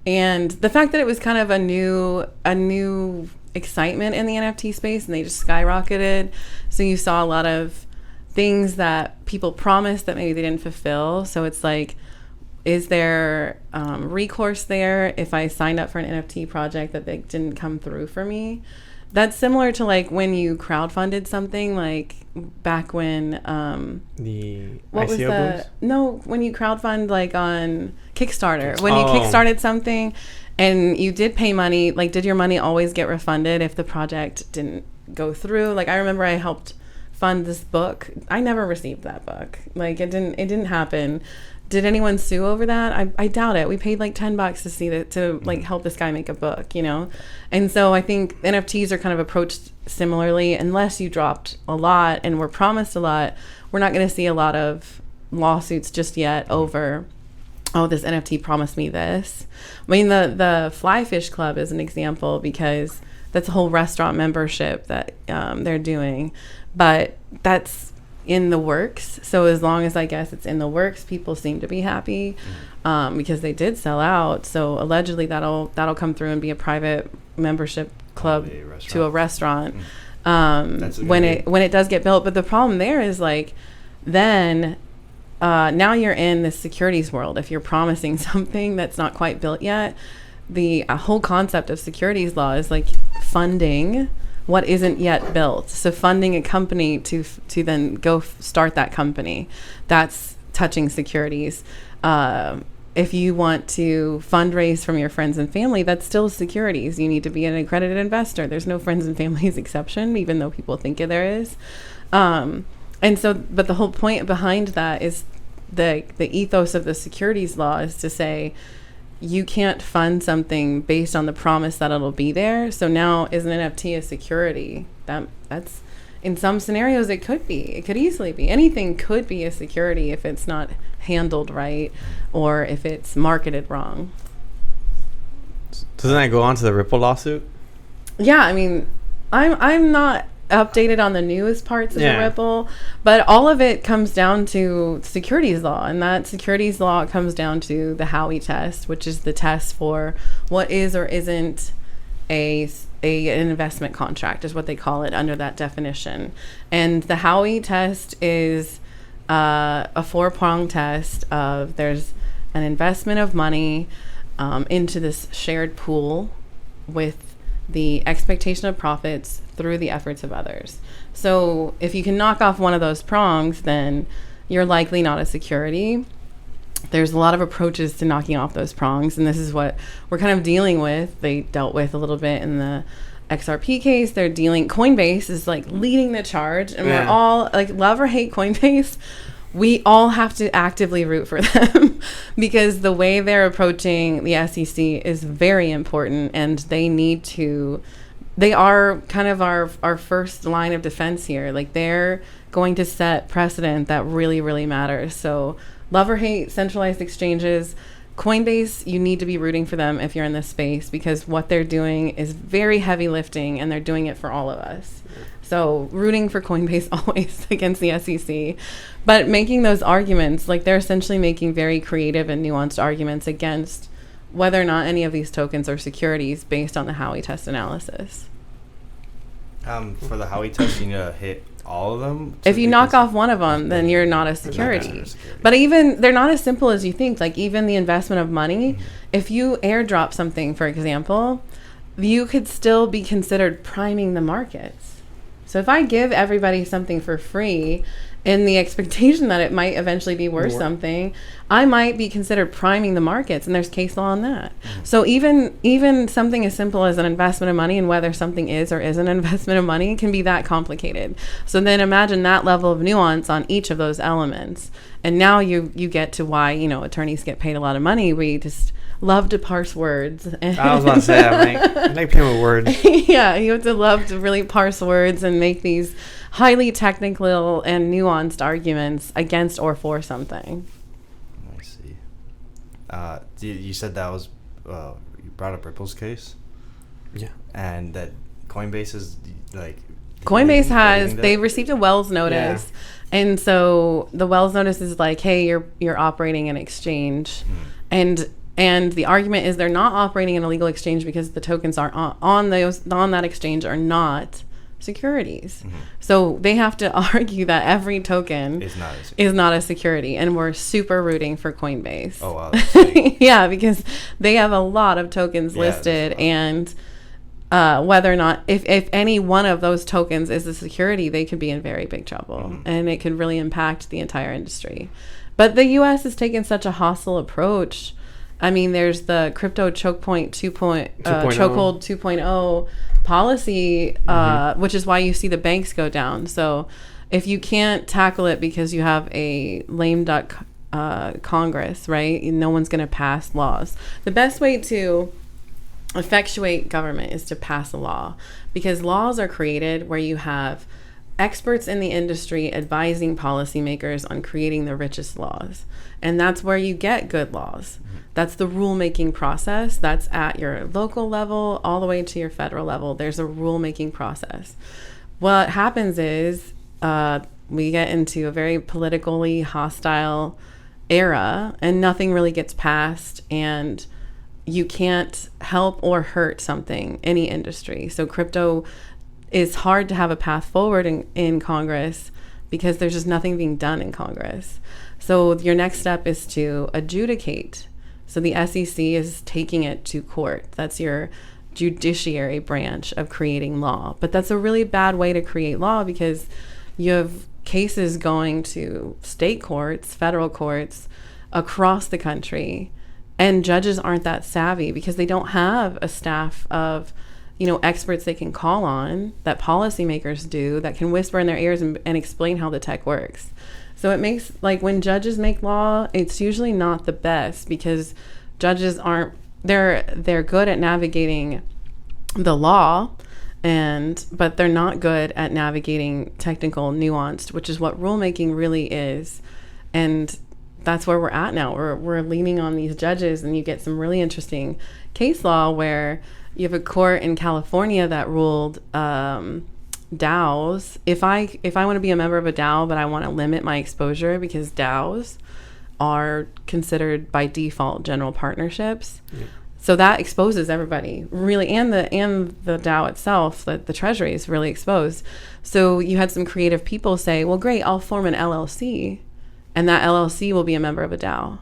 and the fact that it was kind of a new excitement in the NFT space, and they just skyrocketed. So you saw a lot of things that people promised that maybe they didn't fulfill. So it's like, is there recourse there if I signed up for an NFT project that they didn't come through for me? That's similar to like when you crowdfunded something, like back when The what was ICO the boost? no when you crowdfund like on Kickstarter, when you kickstarted something and you did pay money, like did your money always get refunded if the project didn't go through? Like I remember I helped fund this book. I never received that book. Like it didn't happen. Did anyone sue over that? I doubt it. We paid like $10 to see that, to like help this guy make a book, you know? And so I think NFTs are kind of approached similarly. Unless you dropped a lot and were promised a lot, we're not going to see a lot of lawsuits just yet over, oh, this NFT promised me this. I mean, the Fly Fish Club is an example because that's a whole restaurant membership that they're doing. But that's in the works. So as long as I guess it's in the works, people seem to be happy because they did sell out. So allegedly that'll come through and be a private membership club to a restaurant when it does get built. But the problem there is like then now you're in the securities world. If you're promising something that's not quite built yet, the whole concept of securities law is like funding what isn't yet built. So funding a company to then go start that company, that's touching securities. If you want to fundraise from your friends and family, that's still securities. You need to be an accredited investor. There's no friends and families exception, even though people think there is. And so, but the whole point behind that is the ethos of the securities law is to say, you can't fund something based on the promise that it'll be there. So now is an NFT a security? That's in some scenarios it could be. It could easily be. Anything could be a security if it's not handled right or if it's marketed wrong. Doesn't that go on to the Ripple lawsuit? Yeah, I mean, I'm not updated on the newest parts of the Ripple, but all of it comes down to securities law, and that securities law comes down to the Howey test, which is the test for what is or isn't an investment contract, is what they call it under that definition. And the Howey test is a 4-prong test of there's an investment of money into this shared pool with the expectation of profits through the efforts of others. So if you can knock off one of those prongs, then you're likely not a security. There's a lot of approaches to knocking off those prongs, and this is what we're kind of dealing with. They dealt with a little bit in the XRP case. Coinbase is like leading the charge, and we're all like, love or hate Coinbase, we all have to actively root for them because the way they're approaching the SEC is very important, and they are kind of our first line of defense here. Like they're going to set precedent that really, really matters. So love or hate centralized exchanges, Coinbase, you need to be rooting for them if you're in this space because what they're doing is very heavy lifting and they're doing it for all of us. So rooting for Coinbase always against the SEC, but making those arguments, like they're essentially making very creative and nuanced arguments against whether or not any of these tokens are securities based on the Howey test analysis. For the Howey test, you need to hit all of them. If you knock off one of them, then you're not a security. But even they're not as simple as you think. Like even the investment of money, if you airdrop something, for example, you could still be considered priming the markets. So if I give everybody something for free in the expectation that it might eventually be worth something, I might be considered priming the markets, and there's case law on that. So even something as simple as an investment of money and whether something is or isn't an investment of money can be that complicated. So then imagine that level of nuance on each of those elements. And now you get to why, attorneys get paid a lot of money. We just love to parse words. I was about to say, I like playing with words. Yeah, you have to love to really parse words and make these highly technical and nuanced arguments against or for something. I see. You said that was, you brought up Ripple's case? Yeah. And that Coinbase is like... Coinbase they received a Wells notice. Yeah. And so the Wells notice is like, hey, you're operating an exchange. And the argument is they're not operating an illegal exchange because the tokens are on that exchange are not securities. So they have to argue that every token is not a security. And we're super rooting for Coinbase. Oh, wow. Yeah, because they have a lot of tokens listed. And whether or not, if any one of those tokens is a security, they could be in very big trouble, and it could really impact the entire industry. But the U.S. has taken such a hostile approach. I mean, there's the crypto chokehold 2.0 policy, which is why you see the banks go down. So if you can't tackle it because you have a lame duck Congress, right, no one's going to pass laws. The best way to effectuate government is to pass a law, because laws are created where you have experts in the industry advising policymakers on creating the richest laws. And that's where you get good laws. That's the rulemaking process. That's at your local level all the way to your federal level. There's a rulemaking process. What happens is we get into a very politically hostile era, and nothing really gets passed, and you can't help or hurt something, any industry. So crypto is hard to have a path forward in Congress, because there's just nothing being done in Congress. So your next step is to adjudicate. So the SEC is taking it to court. That's your judiciary branch of creating law. But that's a really bad way to create law, because you have cases going to state courts, federal courts across the country, and judges aren't that savvy because they don't have a staff of, experts they can call on that policymakers do, that can whisper in their ears and explain how the tech works. So it makes, when judges make law, it's usually not the best, because judges aren't, they're good at navigating the law, but they're not good at navigating technical nuanced, which is what rulemaking really is. And that's where we're at now. We're leaning on these judges, and you get some really interesting case law where you have a court in California that ruled DAOs. If I want to be a member of a DAO, but I want to limit my exposure, because DAOs are considered by default general partnerships. Yeah. So that exposes everybody, really, and the DAO itself, the treasury is really exposed. So you had some creative people say, well, great, I'll form an LLC, and that LLC will be a member of a DAO.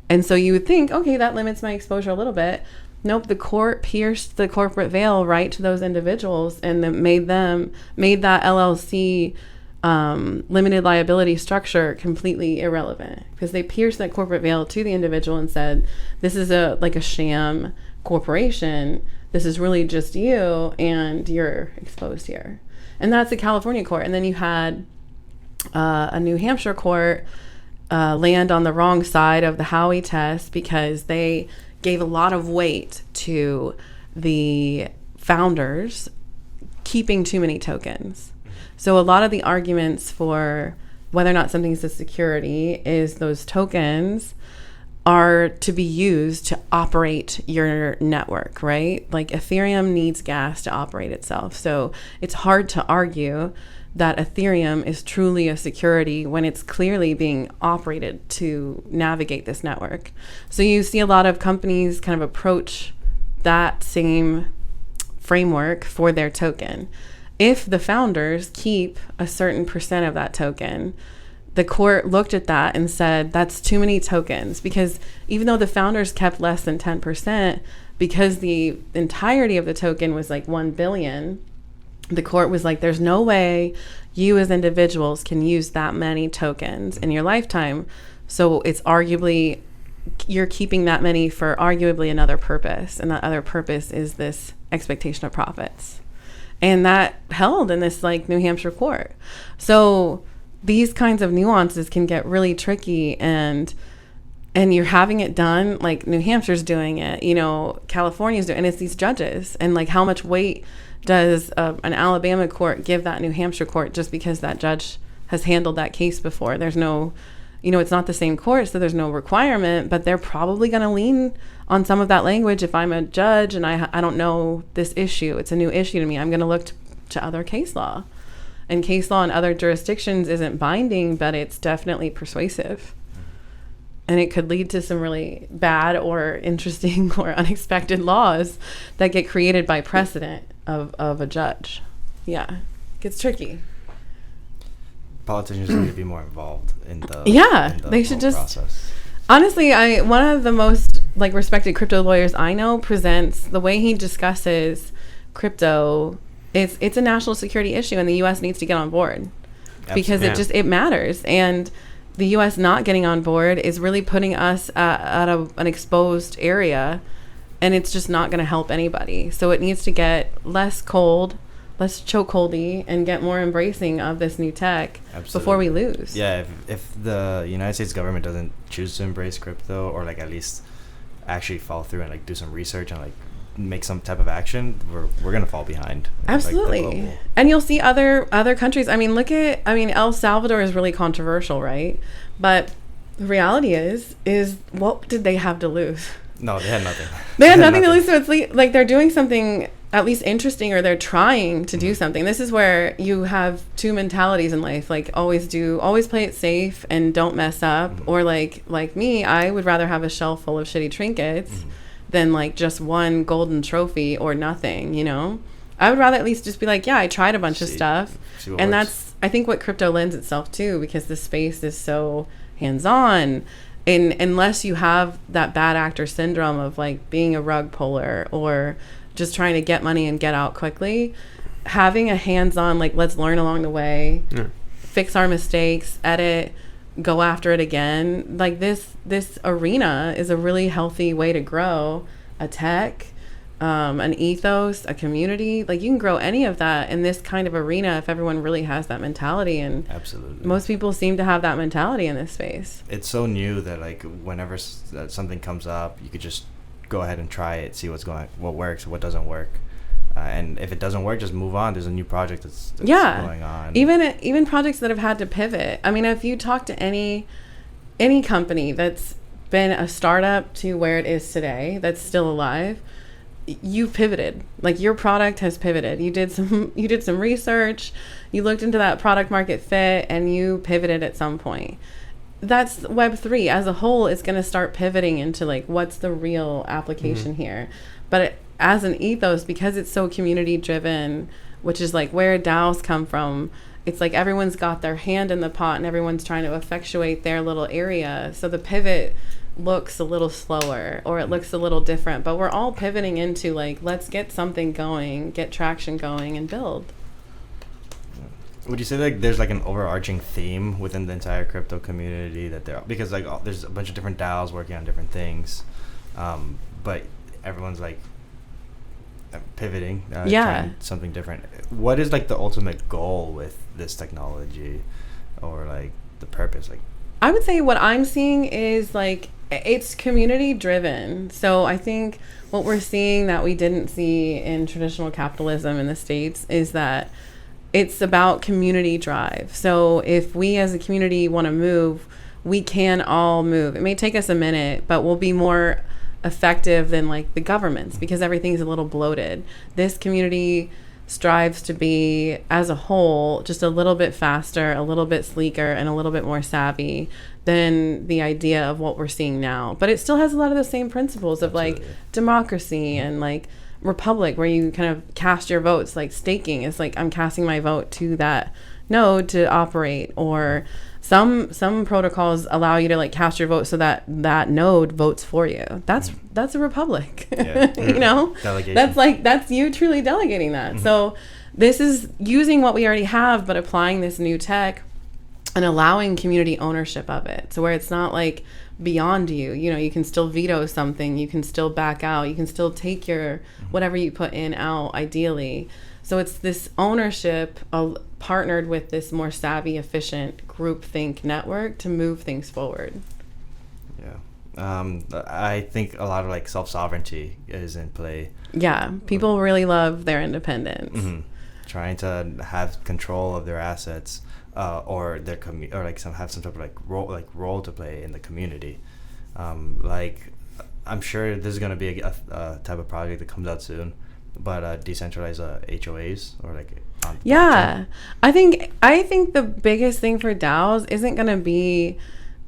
And so you would think, okay, that limits my exposure a little bit. Nope, the court pierced the corporate veil right to those individuals, and then made that LLC limited liability structure completely irrelevant, because they pierced that corporate veil to the individual and said, this is a sham corporation. This is really just you, and you're exposed here. And that's the California court. And then you had a New Hampshire court land on the wrong side of the Howey test, because they gave a lot of weight to the founders keeping too many tokens. So a lot of the arguments for whether or not something's a security is those tokens are to be used to operate your network, right? Like Ethereum needs gas to operate itself. So it's hard to argue that Ethereum is truly a security when it's clearly being operated to navigate this network. So you see a lot of companies kind of approach that same framework for their token. If the founders keep a certain percent of that token, the court looked at that and said, that's too many tokens, because even though the founders kept less than 10%, because the entirety of the token was 1 billion, the court was like, there's no way you as individuals can use that many tokens in your lifetime. So it's arguably, you're keeping that many for arguably another purpose. And that other purpose is this expectation of profits. And that held in this New Hampshire court. So these kinds of nuances can get really tricky, and you're having it done, New Hampshire's doing it, California's doing it, and it's these judges. And how much weight does an Alabama court give that New Hampshire court just because that judge has handled that case before? There's no, it's not the same court, so there's no requirement, but they're probably going to lean on some of that language. If I'm a judge and I don't know this issue, it's a new issue to me, I'm going to look to other case law. And case law in other jurisdictions isn't binding, but it's definitely persuasive. And it could lead to some really bad or interesting or unexpected laws that get created by precedent of a judge. Yeah, it gets tricky. Politicians need to be more involved in the they should just process. Honestly, one of the most respected crypto lawyers I know presents the way he discusses crypto, it's a national security issue, and the U.S. needs to get on board. Absolutely. Because it matters. And the U.S. not getting on board is really putting us at an exposed area, and it's just not going to help anybody. So it needs to get less chokeholdy, and get more embracing of this new tech. Absolutely. Before we lose. Yeah, if the United States government doesn't choose to embrace crypto, or like at least actually follow through and like do some research and like make some type of action, we're gonna fall behind. Absolutely. Like and you'll see other countries. I mean, El Salvador is really controversial, right? But the reality is what did they have to lose? No, they had nothing. They had nothing to lose. So it's like they're doing something at least interesting, or they're trying to do something. This is where you have two mentalities in life. Like always play it safe and don't mess up. Or like me, I would rather have a shelf full of shitty trinkets than like just one golden trophy or nothing, you know? I would rather at least just be like, yeah, I tried a bunch of stuff. And that's, I think, what crypto lends itself to, because the space is so hands-on. And unless you have that bad actor syndrome of like being a rug puller or just trying to get money and get out quickly, having a hands-on, like, let's learn along the way, fix our mistakes, edit, go after it again. Like this arena is a really healthy way to grow a tech, an ethos, a community. Like you can grow any of that in this kind of arena if everyone really has that mentality. And absolutely, most people seem to have that mentality in this space. It's so new that like whenever something comes up, you could just go ahead and try it, see what works, what doesn't work. And if it doesn't work, just move on. There's a new project that's going on. Even projects that have had to pivot. I mean, if you talk to any company that's been a startup to where it is today, that's still alive, you've pivoted. Like your product has pivoted. You did some research, you looked into that product market fit, and you pivoted at some point. That's Web3 as a whole is going to start pivoting into like what's the real application here. But as an ethos, because it's so community driven, which is like where DAOs come from, it's like everyone's got their hand in the pot and everyone's trying to effectuate their little area. So the pivot looks a little slower, or it looks a little different, but we're all pivoting into like, let's get something going, get traction going, and build. Would you say like there's like an overarching theme within the entire crypto community because like there's a bunch of different DAOs working on different things, but everyone's like pivoting, trying something different. What is like the ultimate goal with this technology, or like the purpose? Like, I would say what I'm seeing is like it's community driven. So I think what we're seeing that we didn't see in traditional capitalism in the States is that it's about community drive. So if we as a community want to move, we can all move. It may take us a minute, but we'll be more effective than like the governments because everything's a little bloated. This community strives to be, as a whole, just a little bit faster, a little bit sleeker, and a little bit more savvy than the idea of what we're seeing now. But it still has a lot of the same principles of like democracy and like republic, where you kind of cast your votes. Like staking is like, I'm casting my vote to that node to operate, or some protocols allow you to like cast your vote so that that node votes for you. That's a republic. You know, delegation. That's you truly delegating that. So this is using what we already have, but applying this new tech and allowing community ownership of it. So where it's not like beyond you, you know, you can still veto something, you can still back out, you can still take your whatever you put in out, ideally. So it's this ownership partnered with this more savvy, efficient groupthink network to move things forward. Yeah. I think a lot of like self-sovereignty is in play. Yeah. People really love their independence. Trying to have control of their assets, or their or like have some type of role to play in the community. Like I'm sure this is going to be a type of project that comes out soon, but decentralized HOAs or like I think the biggest thing for DAOs isn't going to be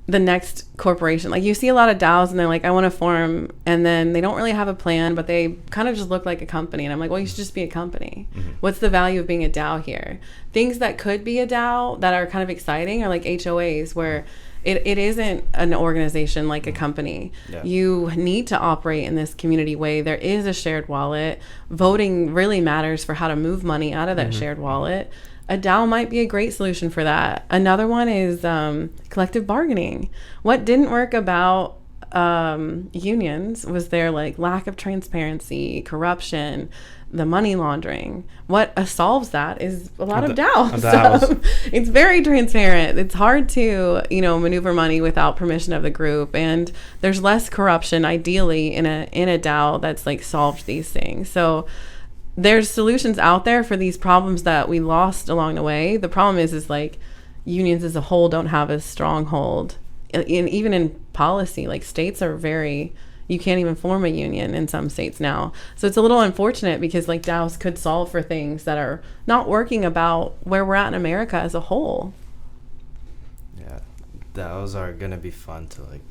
the next corporation. Like you see a lot of DAOs and they're like, I want to form, and then they don't really have a plan, but they kind of just look like a company. And I'm like, well, you should just be a company. What's the value of being a DAO here? Things that could be a DAO that are kind of exciting are like HOAs, where it isn't an organization like a company. Yeah. You need to operate in this community way. There is a shared wallet. Voting really matters for how to move money out of that shared wallet. A DAO might be a great solution for that. Another one is collective bargaining. What didn't work about unions was their like lack of transparency, corruption, the money laundering. What solves that is a lot of DAO stuff. It's very transparent. It's hard to, maneuver money without permission of the group, and there's less corruption ideally in a DAO that's like solved these things. So there's solutions out there for these problems that we lost along the way. The problem is like unions as a whole don't have a strong hold. Even in policy, like states are you can't even form a union in some states now. So it's a little unfortunate because like DAOs could solve for things that are not working about where we're at in America as a whole. Yeah, DAOs are going to be fun to like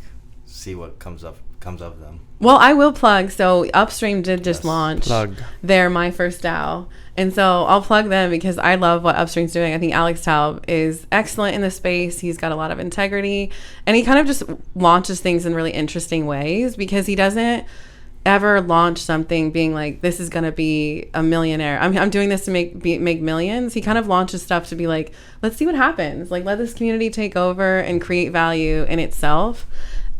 see what comes of them. Well, I will plug. So Upstream did just launch their My First DAO. And so I'll plug them because I love what Upstream's doing. I think Alex Taub is excellent in the space. He's got a lot of integrity. And he kind of just launches things in really interesting ways because he doesn't ever launch something being like, this is going to be a millionaire. I'm doing this to make millions. He kind of launches stuff to be like, let's see what happens. Like, let this community take over and create value in itself.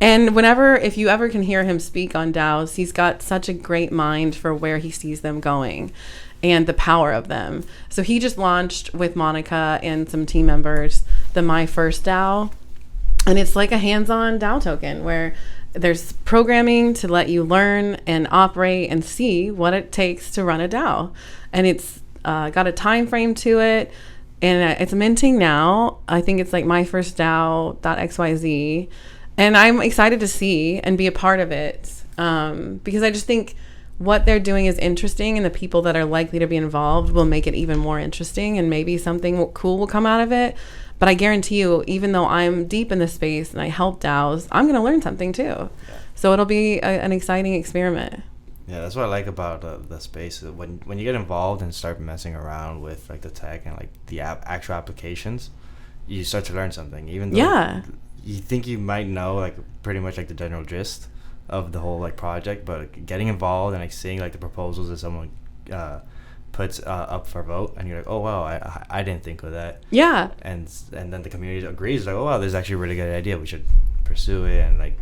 And if you ever can hear him speak on DAOs, he's got such a great mind for where he sees them going and the power of them. So he just launched with Monica and some team members the My First DAO. And it's like a hands-on DAO token where there's programming to let you learn and operate and see what it takes to run a DAO. And it's got a time frame to it. And it's minting now. I think it's like myfirstdao.xyz. And I'm excited to see and be a part of it because I just think what they're doing is interesting, and the people that are likely to be involved will make it even more interesting, and maybe something cool will come out of it. But I guarantee you, even though I'm deep in the space and I help DAOs, I'm going to learn something too. Yeah. So it'll be an exciting experiment. Yeah, that's what I like about the space. When you get involved and start messing around with like the tech and like the actual applications, you start to learn something. Even though you think you might know like pretty much like the general gist of the whole like project, but getting involved and like seeing like the proposals that someone puts up for vote, and you're like, oh wow, I didn't think of that. Yeah. And then the community agrees, like, oh wow, this is actually a really good idea, we should pursue it. And like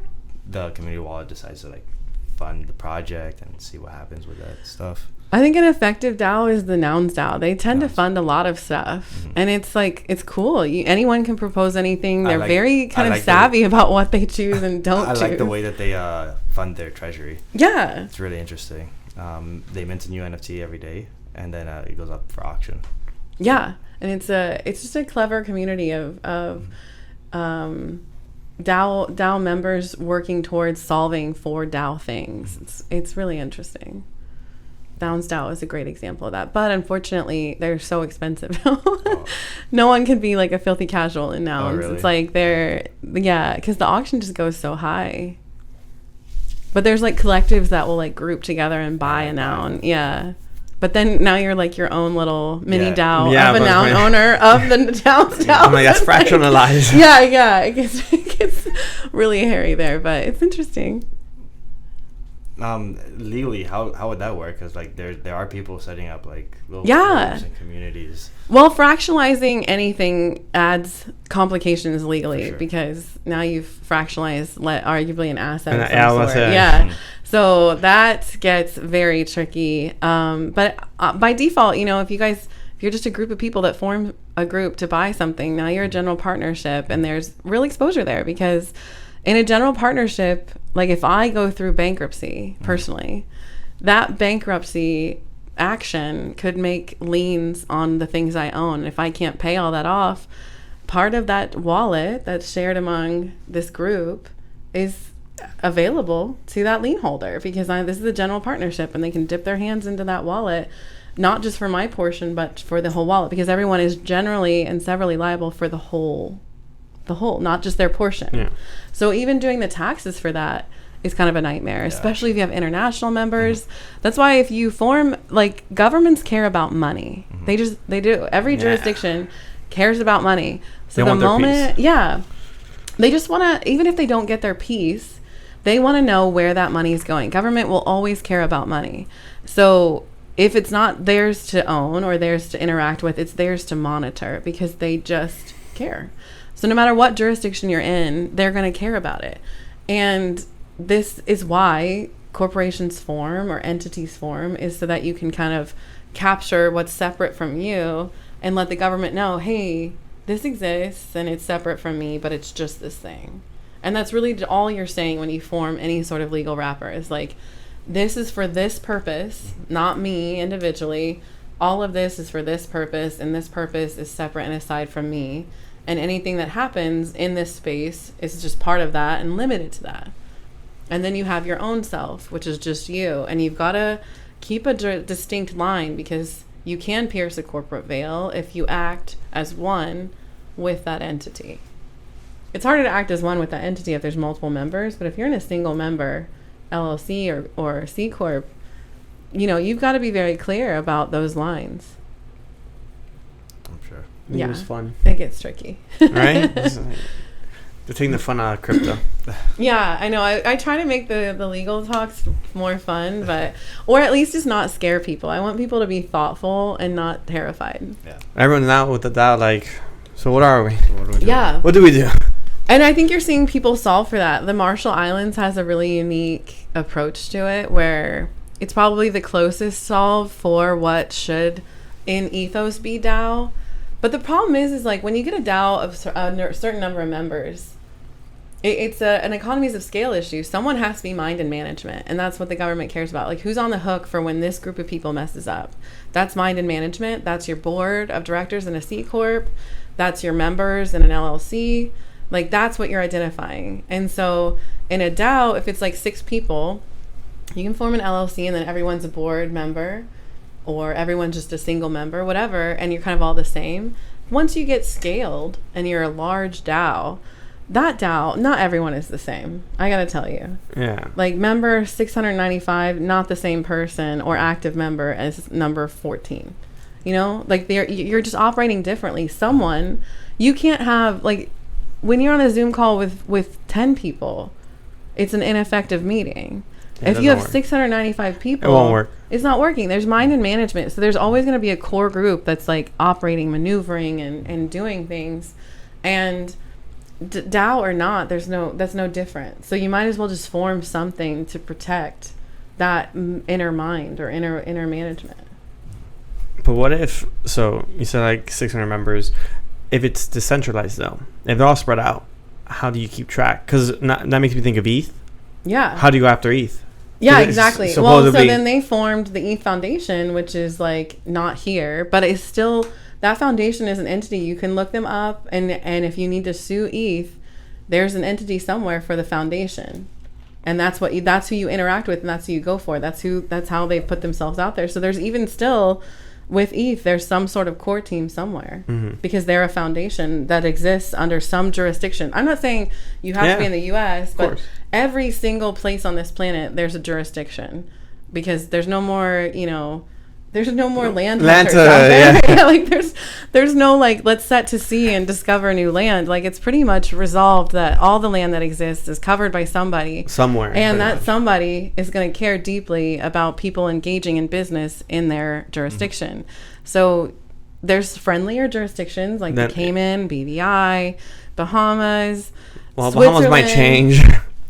the community wallet decides to like fund the project and see what happens with that stuff. I think an effective DAO is the Nouns DAO. They tend to fund a lot of stuff, and it's like, it's cool. Anyone can propose anything. They're very kind of savvy about what they choose and don't choose. I like the way that they fund their treasury. Yeah. It's really interesting. They mint a new NFT every day, and then it goes up for auction. Yeah, and it's just a clever community of DAO members working towards solving for DAO things. It's really interesting. Nouns DAO is a great example of that, but unfortunately they're so expensive. No one can be like a filthy casual in Nouns. Oh, really? It's like because the auction just goes so high. But there's like collectives that will like group together and buy a noun. Yeah. But then now you're like your own little mini DAO of a noun owner of the Nouns DAO. I'm like, that's fractionalized. Yeah. It gets really hairy there, but it's interesting. Legally, how would that work? Because like there are people setting up like little groups and communities. Well, fractionalizing anything adds complications legally because now you've fractionalized arguably an asset of some sort. Yeah. So that gets very tricky. But by default, if you're just a group of people that form a group to buy something, now you're a general partnership, and there's real exposure there because in a general partnership, like if I go through bankruptcy personally, that bankruptcy action could make liens on the things I own. If I can't pay all that off, part of that wallet that's shared among this group is available to that lien holder because this is a general partnership, and they can dip their hands into that wallet, not just for my portion, but for the whole wallet, because everyone is generally and severally liable for the whole the whole, not just their portion. Yeah. So even doing the taxes for that is kind of a nightmare, especially if you have international members. That's why if you form, like, governments care about money. They do. Every jurisdiction cares about money. So the moment, they just want to, even if they don't get their piece, they want to know where that money is going. Government will always care about money. So if it's not theirs to own or theirs to interact with, it's theirs to monitor, because they just care. So no matter what jurisdiction you're in, they're going to care about it. And this is why corporations form or entities form, is so that you can kind of capture what's separate from you and let the government know, hey, this exists and it's separate from me, but it's just this thing. And that's really all you're saying when you form any sort of legal wrapper, is like, this is for this purpose, not me individually. All of this is for this purpose, and this purpose is separate and aside from me. And anything that happens in this space is just part of that and limited to that. And then you have your own self, which is just you. And you've got to keep a distinct line, because you can pierce a corporate veil if you act as one with that entity. It's harder to act as one with that entity if there's multiple members. But if you're in a single member LLC or C Corp, you know, you've got to be very clear about those lines. I'm sure. It was fun. It gets tricky. Right? They're taking the fun out of crypto. Yeah, I know. I try to make the legal talks more fun, but, or at least just not scare people. I want people to be thoughtful and not terrified. Yeah. Everyone's now with the DAO, like, so what are we? What do we do? And I think you're seeing people solve for that. The Marshall Islands has a really unique approach to it, where it's probably the closest solve for what should in ethos be DAO. But the problem is like, when you get a DAO of a certain number of members, it's an economies of scale issue. Someone has to be mind and management, and that's what the government cares about. Like, who's on the hook for when this group of people messes up? That's mind and management. That's your board of directors in a C Corp. That's your members in an LLC. Like, that's what you're identifying. And so in a DAO, if it's like 6 people, you can form an LLC and then everyone's a board member, or everyone's just a single member, whatever, and you're kind of all the same. Once you get scaled and you're a large DAO, that DAO, not everyone is the same. I gotta tell you. Yeah. Like, member 695, not the same person or active member as number 14. You know, like, you're just operating differently. You can't have, like, when you're on a Zoom call with 10 people, it's an ineffective meeting. If you have 695 people, it won't work. It's not working. There's mind and management. So there's always going to be a core group that's like operating, maneuvering, and doing things. And DAO or not, that's no different. So you might as well just form something to protect that inner mind or inner management. But what if, so you said like 600 members, if it's decentralized though, if they're all spread out, how do you keep track? Because that makes me think of ETH. Yeah. How do you go after ETH? Yeah, exactly. Well, so then they formed the ETH Foundation, which is like not here, but it's still, that foundation is an entity. You can look them up, and if you need to sue ETH, there's an entity somewhere for the foundation. And that's who you interact with, and that's who you go for. That's how they put themselves out there. So there's even still, with ETH, there's some sort of core team somewhere, because they're a foundation that exists under some jurisdiction. I'm not saying you have to be in the U.S., but every single place on this planet, there's a jurisdiction, because there's no more, there's no more land hunters out there. Yeah, like there's no like, let's set to sea and discover new land. Like, it's pretty much resolved that all the land that exists is covered by somebody somewhere, and that somebody is going to care deeply about people engaging in business in their jurisdiction. So there's friendlier jurisdictions like the Cayman, BVI, Bahamas. Well, Bahamas might change.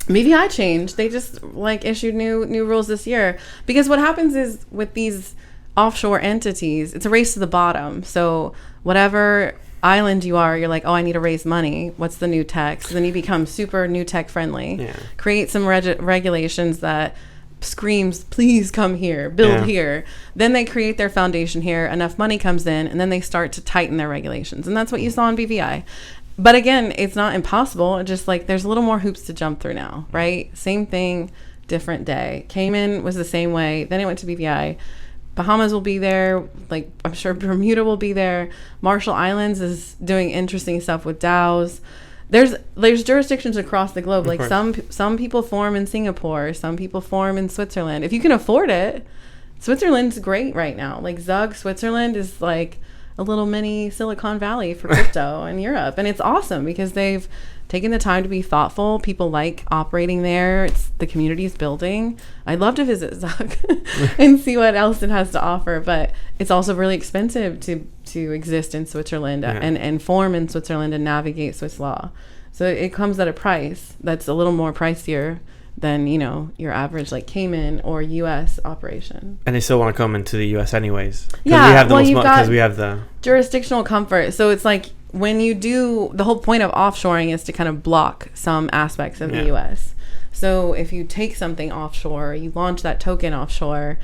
BVI changed. They just like issued new rules this year, because what happens is with these offshore entities, it's a race to the bottom. So whatever island you are, you're like, oh, I need to raise money. What's the new tech? So then you become super new tech friendly. Yeah. Create some regulations that screams, please come here, build here. Then they create their foundation here. Enough money comes in, and then they start to tighten their regulations. And that's what you saw in BVI. But again, it's not impossible. Just like there's a little more hoops to jump through now, right? Same thing, different day. Cayman was the same way. Then it went to BVI. Bahamas will be there. Like, I'm sure Bermuda will be there. Marshall Islands is doing interesting stuff with DAOs. there's jurisdictions across the globe. Like course. some people form in Singapore, some people form in Switzerland. If you can afford it, Switzerland's great right now. Like Zug, Switzerland is like a little mini Silicon Valley for crypto in Europe, and it's awesome because they've taken the time to be thoughtful. People like operating there. It's the community's building. I'd love to visit Zug and see what else it has to offer, but it's also really expensive to exist in Switzerland and form in Switzerland and navigate Swiss law. So it comes at a price that's a little more pricier than, you know, your average like Cayman or U.S. operation. And they still want to come into the U.S. anyways. Yeah, Because we have the jurisdictional comfort. So it's like when you do, the whole point of offshoring is to kind of block some aspects of the U.S. So if you take something offshore, you launch that token offshore,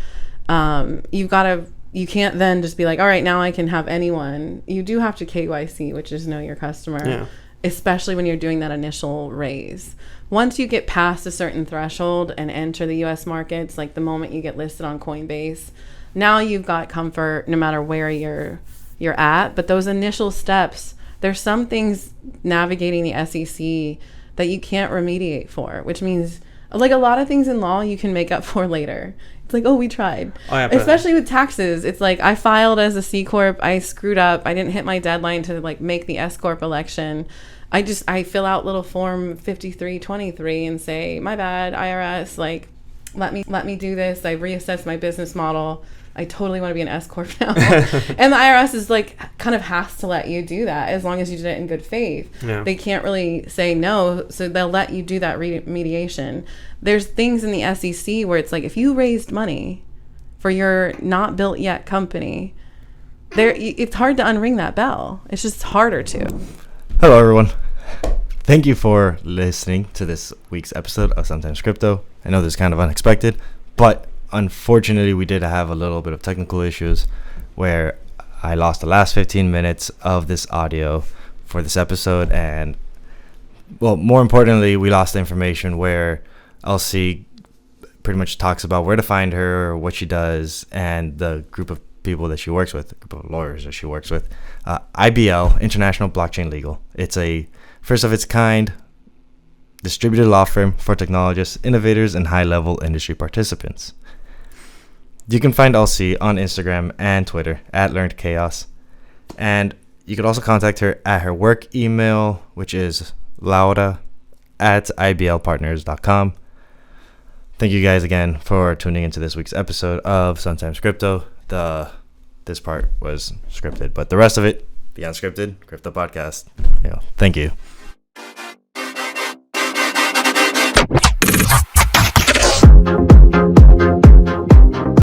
you can't then just be like, all right, now I can have anyone. You do have to KYC, which is know your customer, especially when you're doing that initial raise. Once you get past a certain threshold and enter the U.S. markets, like the moment you get listed on Coinbase, now you've got comfort no matter where you're at. But those initial steps, there's some things navigating the SEC that you can't remediate for, which means like a lot of things in law you can make up for later. It's like, oh, we tried. Especially with taxes. It's like I filed as a C Corp. I screwed up. I didn't hit my deadline to like make the S Corp election. I fill out little form 5323 and say, my bad, IRS, like let me do this. I reassess my business model. I totally want to be an S Corp now. And the IRS is like kind of has to let you do that as long as you did it in good faith. Yeah. They can't really say no, so they'll let you do that remediation. There's things in the SEC where it's like if you raised money for your not built yet company, it's hard to unring that bell. It's just harder to. Hello, everyone. Thank you for listening to this week's episode of Sometimes Crypto. I know this is kind of unexpected, but unfortunately, we did have a little bit of technical issues where I lost the last 15 minutes of this audio for this episode. And, well, more importantly, we lost the information where Elsie pretty much talks about where to find her, what she does, and the group of people that she works with, a group of lawyers that she works with. IBL, International Blockchain Legal. It's a first of its kind distributed law firm for technologists, innovators, and high-level industry participants. You can find Elsie on Instagram and Twitter at Learned Chaos. And you can also contact her at her work email, which is laura@iblpartners.com. Thank you guys again for tuning into this week's episode of Sometimes Crypto. This part was scripted, but the rest of it, the unscripted crypto podcast. Thank you.